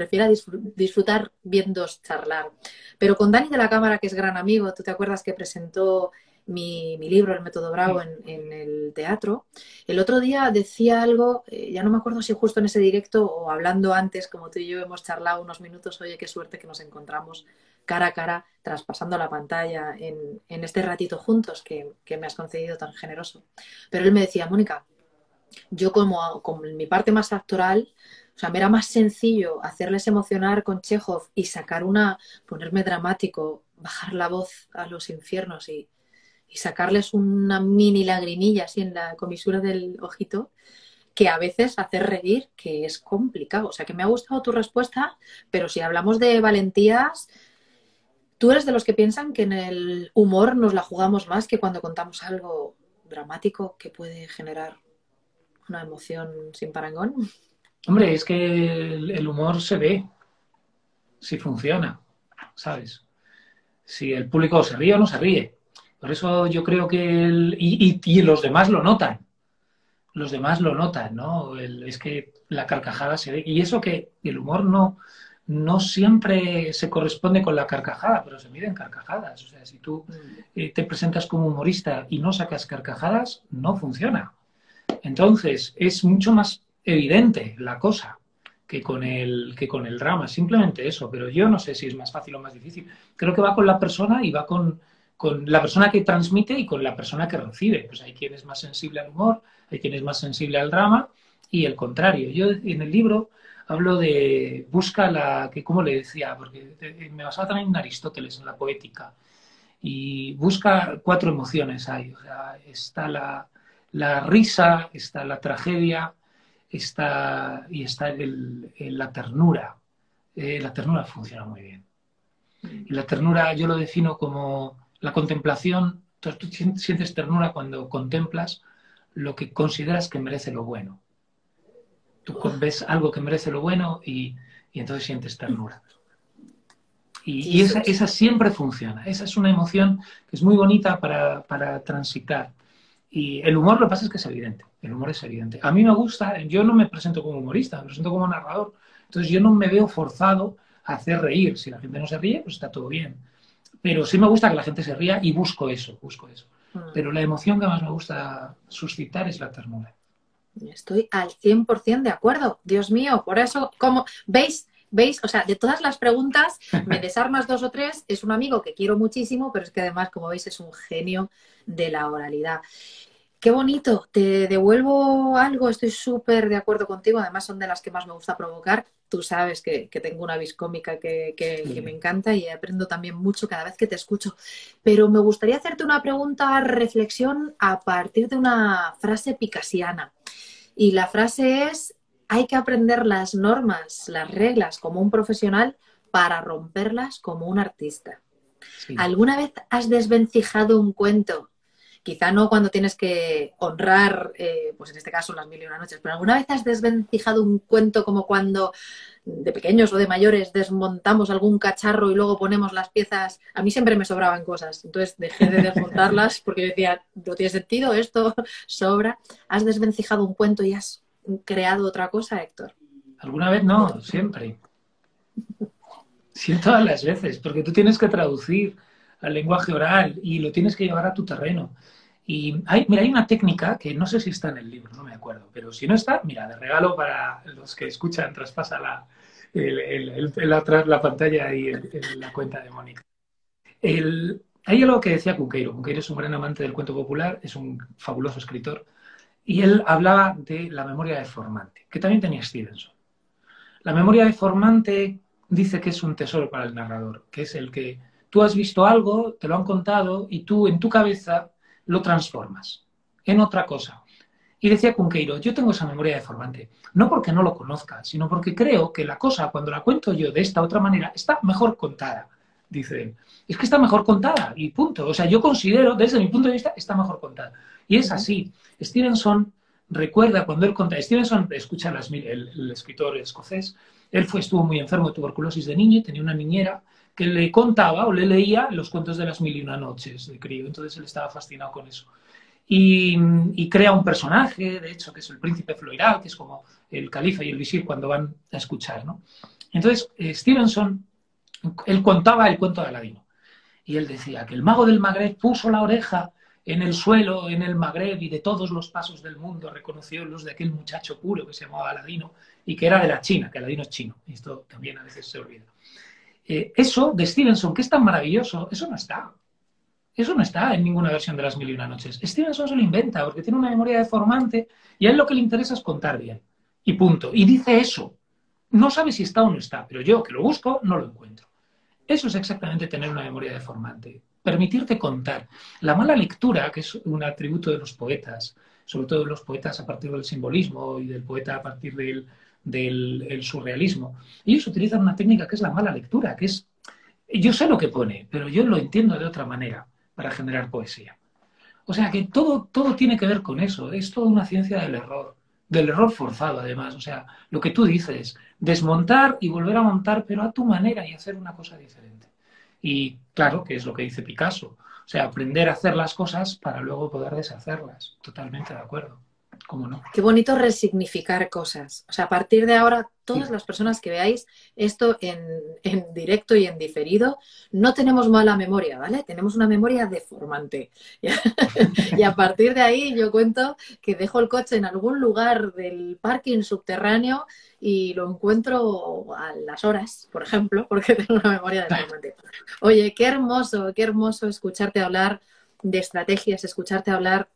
disfrutar viéndoos charlar. Pero con Dani de la Cámara, que es gran amigo, ¿tú te acuerdas que presentó mi libro, El método Bravo, en el teatro, el otro día decía algo, ya no me acuerdo si justo en ese directo o hablando antes, como tú y yo hemos charlado unos minutos, oye, qué suerte que nos encontramos cara a cara, traspasando la pantalla en este ratito juntos que me has concedido tan generoso. Pero él me decía, Mónica, yo como en mi parte más actoral, o sea, me era más sencillo hacerles emocionar con Chekhov y ponerme dramático, bajar la voz a los infiernos y sacarles una mini lagrimilla así en la comisura del ojito, que a veces hacer reír, que es complicado. O sea, que me ha gustado tu respuesta, pero si hablamos de valentías, ¿tú eres de los que piensan que en el humor nos la jugamos más que cuando contamos algo dramático que puede generar una emoción sin parangón? Hombre, es que el humor se ve si funciona, ¿sabes? Si el público se ríe o no se ríe. Por eso yo creo que y los demás lo notan. Los demás lo notan, ¿no? Es que la carcajada se ve. Y eso que el humor no siempre se corresponde con la carcajada, pero se miden carcajadas. O sea, si tú te presentas como humorista y no sacas carcajadas, no funciona. Entonces, es mucho más evidente la cosa que con el drama. Simplemente eso. Pero yo no sé si es más fácil o más difícil. Creo que va con la persona y va con la persona que transmite y con la persona que recibe. Pues hay quien es más sensible al humor, hay quien es más sensible al drama y el contrario. Yo en el libro hablo de ¿cómo le decía? Porque me basaba también en Aristóteles, en la poética. Y busca 4 emociones ahí. O sea, está la risa, está la tragedia, está la ternura. La ternura funciona muy bien. Y la ternura yo lo defino como la contemplación. Entonces tú sientes ternura cuando contemplas lo que consideras que merece lo bueno. Tú ves algo que merece lo bueno y entonces sientes ternura. Y esa siempre funciona. Esa es una emoción que es muy bonita para transitar. Y el humor, lo que pasa es que es evidente. El humor es evidente. A mí me gusta, yo no me presento como humorista, me presento como narrador. Entonces yo no me veo forzado a hacer reír. Si la gente no se ríe, pues está todo bien. Pero sí me gusta que la gente se ría y busco eso. Pero la emoción que más me gusta suscitar es la ternura. Estoy al 100% de acuerdo. Dios mío, por eso, ¿veis? O sea, de todas las preguntas, me desarmas 2 o 3. Es un amigo que quiero muchísimo, pero es que además, como veis, es un genio de la oralidad. Qué bonito, te devuelvo algo, estoy súper de acuerdo contigo, además son de las que más me gusta provocar. Tú sabes que tengo una vis cómica que me encanta y aprendo también mucho cada vez que te escucho. Pero me gustaría hacerte una pregunta, reflexión, a partir de una frase picasiana. Y la frase es, hay que aprender las normas, las reglas como un profesional para romperlas como un artista. Sí. ¿Alguna vez has desvencijado un cuento? Quizá no cuando tienes que honrar, pues en este caso, las 1001 noches, pero ¿alguna vez has desvencijado un cuento como cuando de pequeños o de mayores desmontamos algún cacharro y luego ponemos las piezas? A mí siempre me sobraban cosas, entonces dejé de desmontarlas porque yo decía, no tiene sentido, esto sobra. ¿Has desvencijado un cuento y has creado otra cosa, Héctor? ¿Alguna vez? No, siempre. Sí, todas las veces, porque tú tienes que traducir al lenguaje oral y lo tienes que llevar a tu terreno. Y hay una técnica que no sé si está en el libro, no me acuerdo, pero si no está, mira, de regalo para los que escuchan, traspasa la pantalla y la cuenta de Mónica. Hay algo que decía Cunqueiro. Cunqueiro es un gran amante del cuento popular, es un fabuloso escritor, y él hablaba de la memoria deformante, que también tenía Stevenson. La memoria deformante dice que es un tesoro para el narrador, que es el que tú has visto algo, te lo han contado, y tú en tu cabeza lo transformas en otra cosa. Y decía Cunqueiro, yo tengo esa memoria deformante, no porque no lo conozca, sino porque creo que la cosa, cuando la cuento yo de esta otra manera, está mejor contada, dice él. Es que está mejor contada, y punto. O sea, yo considero, desde mi punto de vista, está mejor contada. Y es así. Stevenson recuerda cuando él contaba, Stevenson, escucha el escritor escocés, él estuvo muy enfermo de tuberculosis de niño y tenía una niñera que le contaba o le leía los cuentos de las 1001 noches de crío. Entonces él estaba fascinado con eso. Y crea un personaje, de hecho, que es el príncipe Floirá, que es como el califa y el visir cuando van a escuchar, ¿no? Entonces, Stevenson, él contaba el cuento de Aladino. Y él decía que el mago del Magreb puso la oreja en el suelo, en el Magreb y de todos los pasos del mundo, reconoció los de aquel muchacho puro que se llamaba Aladino y que era de la China, que Aladino es chino. Y esto también a veces se olvida. Eso de Stevenson, que es tan maravilloso, eso no está. Eso no está en ninguna versión de Las Mil y una Noches. Stevenson se lo inventa porque tiene una memoria deformante y a él lo que le interesa es contar bien. Y punto. Y dice eso. No sabe si está o no está, pero yo que lo busco no lo encuentro. Eso es exactamente tener una memoria deformante. Permitirte contar. La mala lectura, que es un atributo de los poetas, sobre todo de los poetas a partir del simbolismo y del poeta a partir del surrealismo, ellos utilizan una técnica que es la mala lectura, que es, yo sé lo que pone, pero yo lo entiendo de otra manera para generar poesía. O sea que todo tiene que ver con eso, es toda una ciencia del error forzado además. O sea, lo que tú dices, desmontar y volver a montar, pero a tu manera y hacer una cosa diferente. Y claro, que es lo que dice Picasso, o sea, aprender a hacer las cosas para luego poder deshacerlas. Totalmente de acuerdo. ¿Cómo no? Qué bonito resignificar cosas. O sea, a partir de ahora, todas Sí. las personas que veáis esto en directo y en diferido, no tenemos mala memoria, ¿vale? Tenemos una memoria deformante. Y a partir de ahí yo cuento que dejo el coche en algún lugar del parking subterráneo y lo encuentro a las horas, por ejemplo, porque tengo una memoria deformante. Oye, qué hermoso escucharte hablar de estrategias, escucharte hablar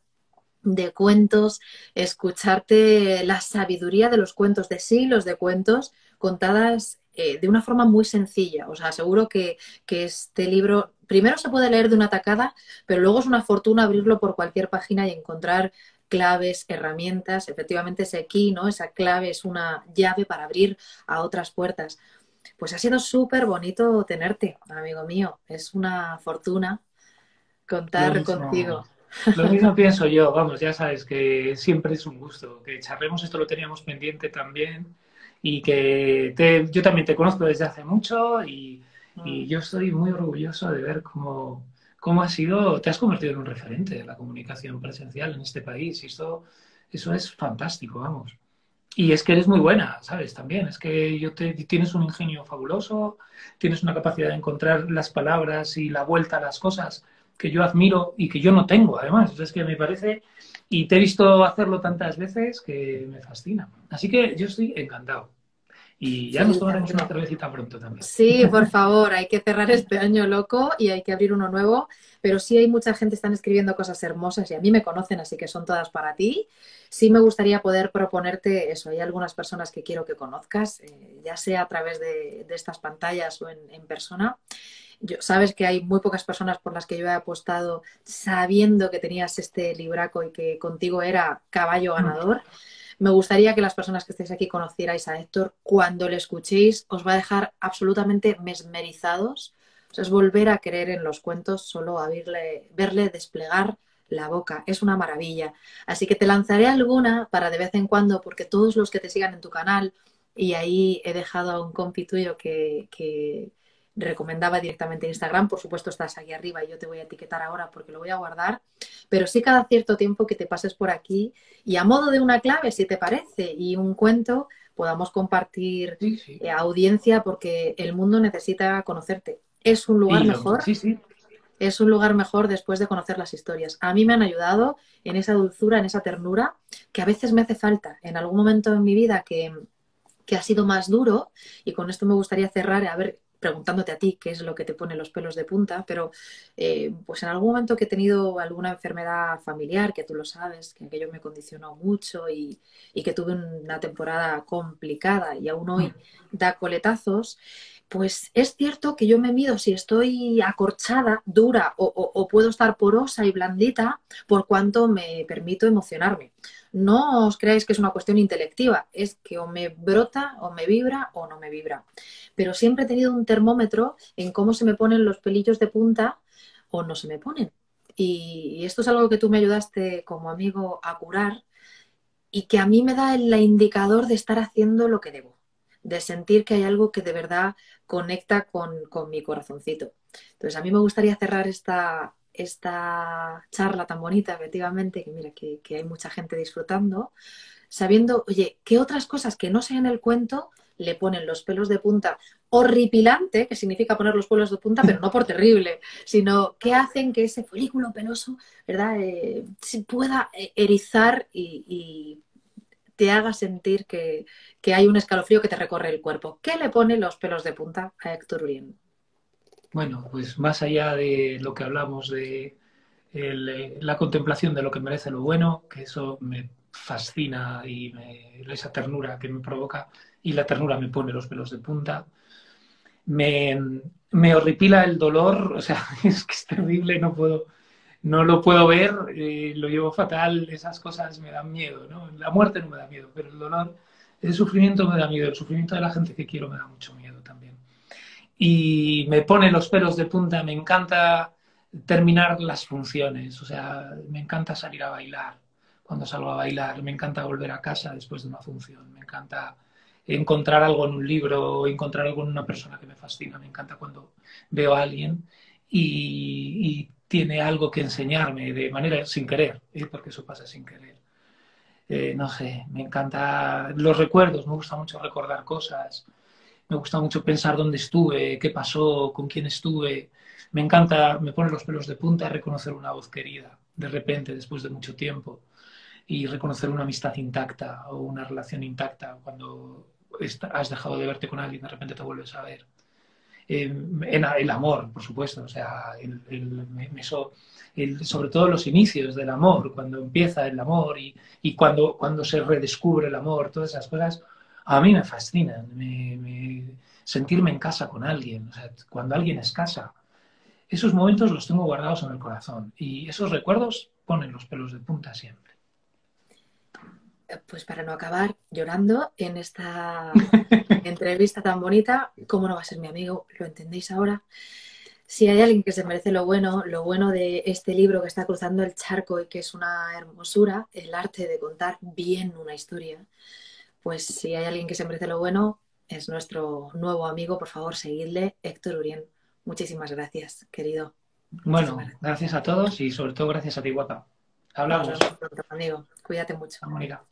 de cuentos, escucharte la sabiduría de los cuentos, de siglos de cuentos contadas de una forma muy sencilla. O sea, seguro que este libro primero se puede leer de una tacada, pero luego es una fortuna abrirlo por cualquier página y encontrar claves, herramientas. Efectivamente, ese key, ¿no? Esa clave es una llave para abrir a otras puertas. Pues ha sido súper bonito tenerte, amigo mío. Es una fortuna Lo contar mismo, contigo. lo mismo pienso yo, vamos, ya sabes que siempre es un gusto, que charlemos, esto lo teníamos pendiente también y que yo también te conozco desde hace mucho y yo estoy muy orgulloso de ver cómo has sido, te has convertido en un referente de la comunicación presencial en este país y eso es fantástico, vamos. Y es que eres muy buena, ¿sabes? También, es que tienes un ingenio fabuloso, tienes una capacidad de encontrar las palabras y la vuelta a las cosas que yo admiro y que yo no tengo, además. Es que me parece, y te he visto hacerlo tantas veces que me fascina. Así que yo estoy encantado. Y ya nos tomaremos una Felicitaciones. cervecita pronto también. Sí, por favor, hay que cerrar este año loco y hay que abrir uno nuevo, pero sí hay mucha gente que están escribiendo cosas hermosas y a mí me conocen, así que son todas para ti. Sí me gustaría poder proponerte eso, hay algunas personas que quiero que conozcas, ya sea a través de estas pantallas o en persona. Sabes que hay muy pocas personas por las que yo he apostado sabiendo que tenías este libraco y que contigo era caballo ganador. Me gustaría que las personas que estéis aquí conocierais a Héctor. Cuando le escuchéis os va a dejar absolutamente mesmerizados. O sea, es volver a creer en los cuentos solo a verle desplegar la boca. Es una maravilla. Así que te lanzaré alguna para de vez en cuando, porque todos los que te sigan en tu canal, y ahí he dejado a un compi tuyo que recomendaba directamente Instagram, por supuesto estás aquí arriba y yo te voy a etiquetar ahora porque lo voy a guardar, pero sí cada cierto tiempo que te pases por aquí y a modo de una clave, si te parece, y un cuento, podamos compartir Sí, sí. audiencia porque el mundo necesita conocerte. Es un lugar mejor, Sí, sí. es un lugar mejor después de conocer las historias. A mí me han ayudado en esa dulzura, en esa ternura, que a veces me hace falta. En algún momento en mi vida que ha sido más duro, y con esto me gustaría cerrar, a ver, preguntándote a ti qué es lo que te pone los pelos de punta, pero pues en algún momento que he tenido alguna enfermedad familiar, que tú lo sabes, que aquello me condicionó mucho y que tuve una temporada complicada y aún hoy da coletazos, pues es cierto que yo me mido si estoy acorchada, dura o puedo estar porosa y blandita por cuanto me permito emocionarme. No os creáis que es una cuestión intelectiva, es que o me brota, o me vibra, o no me vibra. Pero siempre he tenido un termómetro en cómo se me ponen los pelillos de punta o no se me ponen. Y esto es algo que tú me ayudaste como amigo a curar y que a mí me da el indicador de estar haciendo lo que debo, de sentir que hay algo que de verdad conecta con mi corazoncito. Entonces, a mí me gustaría cerrar esta charla tan bonita, efectivamente, que mira, que hay mucha gente disfrutando, sabiendo, oye, ¿qué otras cosas que no sé en el cuento le ponen los pelos de punta horripilante, que significa poner los pelos de punta, pero no por terrible, sino que hacen que ese folículo peloso, ¿verdad? Se pueda erizar y te haga sentir que hay un escalofrío que te recorre el cuerpo. ¿Qué le pone los pelos de punta a Héctor Urien? Bueno, pues más allá de lo que hablamos de la contemplación de lo que merece lo bueno, que eso me fascina y esa ternura que me provoca, y la ternura me pone los pelos de punta. Me horripila el dolor, o sea, es que es terrible, no lo puedo ver, lo llevo fatal, esas cosas me dan miedo, ¿no? La muerte no me da miedo, pero el dolor, el sufrimiento me da miedo, el sufrimiento de la gente que quiero me da mucho miedo también. Y me pone los pelos de punta, me encanta terminar las funciones, o sea, me encanta salir a bailar, cuando salgo a bailar, me encanta volver a casa después de una función, me encanta encontrar algo en un libro o encontrar algo en una persona que me fascina, me encanta cuando veo a alguien y tiene algo que enseñarme de manera sin querer, porque eso pasa sin querer. No sé, me encanta los recuerdos, me gusta mucho recordar cosas, me gusta mucho pensar dónde estuve, qué pasó, con quién estuve. Me encanta, me pone los pelos de punta reconocer una voz querida, de repente, después de mucho tiempo, y reconocer una amistad intacta o una relación intacta cuando has dejado de verte con alguien, de repente te vuelves a ver. El amor, por supuesto, o sea, sobre todo los inicios del amor, cuando empieza el amor y cuando se redescubre el amor, todas esas cosas, a mí me fascinan. Sentirme en casa con alguien, o sea, cuando alguien es casa, esos momentos los tengo guardados en el corazón y esos recuerdos ponen los pelos de punta siempre. Pues para no acabar llorando en esta entrevista tan bonita, ¿cómo no va a ser mi amigo? ¿Lo entendéis ahora? Si hay alguien que se merece lo bueno de este libro que está cruzando el charco y que es una hermosura, el arte de contar bien una historia, pues si hay alguien que se merece lo bueno, es nuestro nuevo amigo. Por favor, seguidle, Héctor Urien. Muchísimas gracias, querido. Bueno, gracias a todos y sobre todo gracias a ti, guapa. Hablamos. Nos vemos pronto, amigo. Cuídate mucho. Mónica.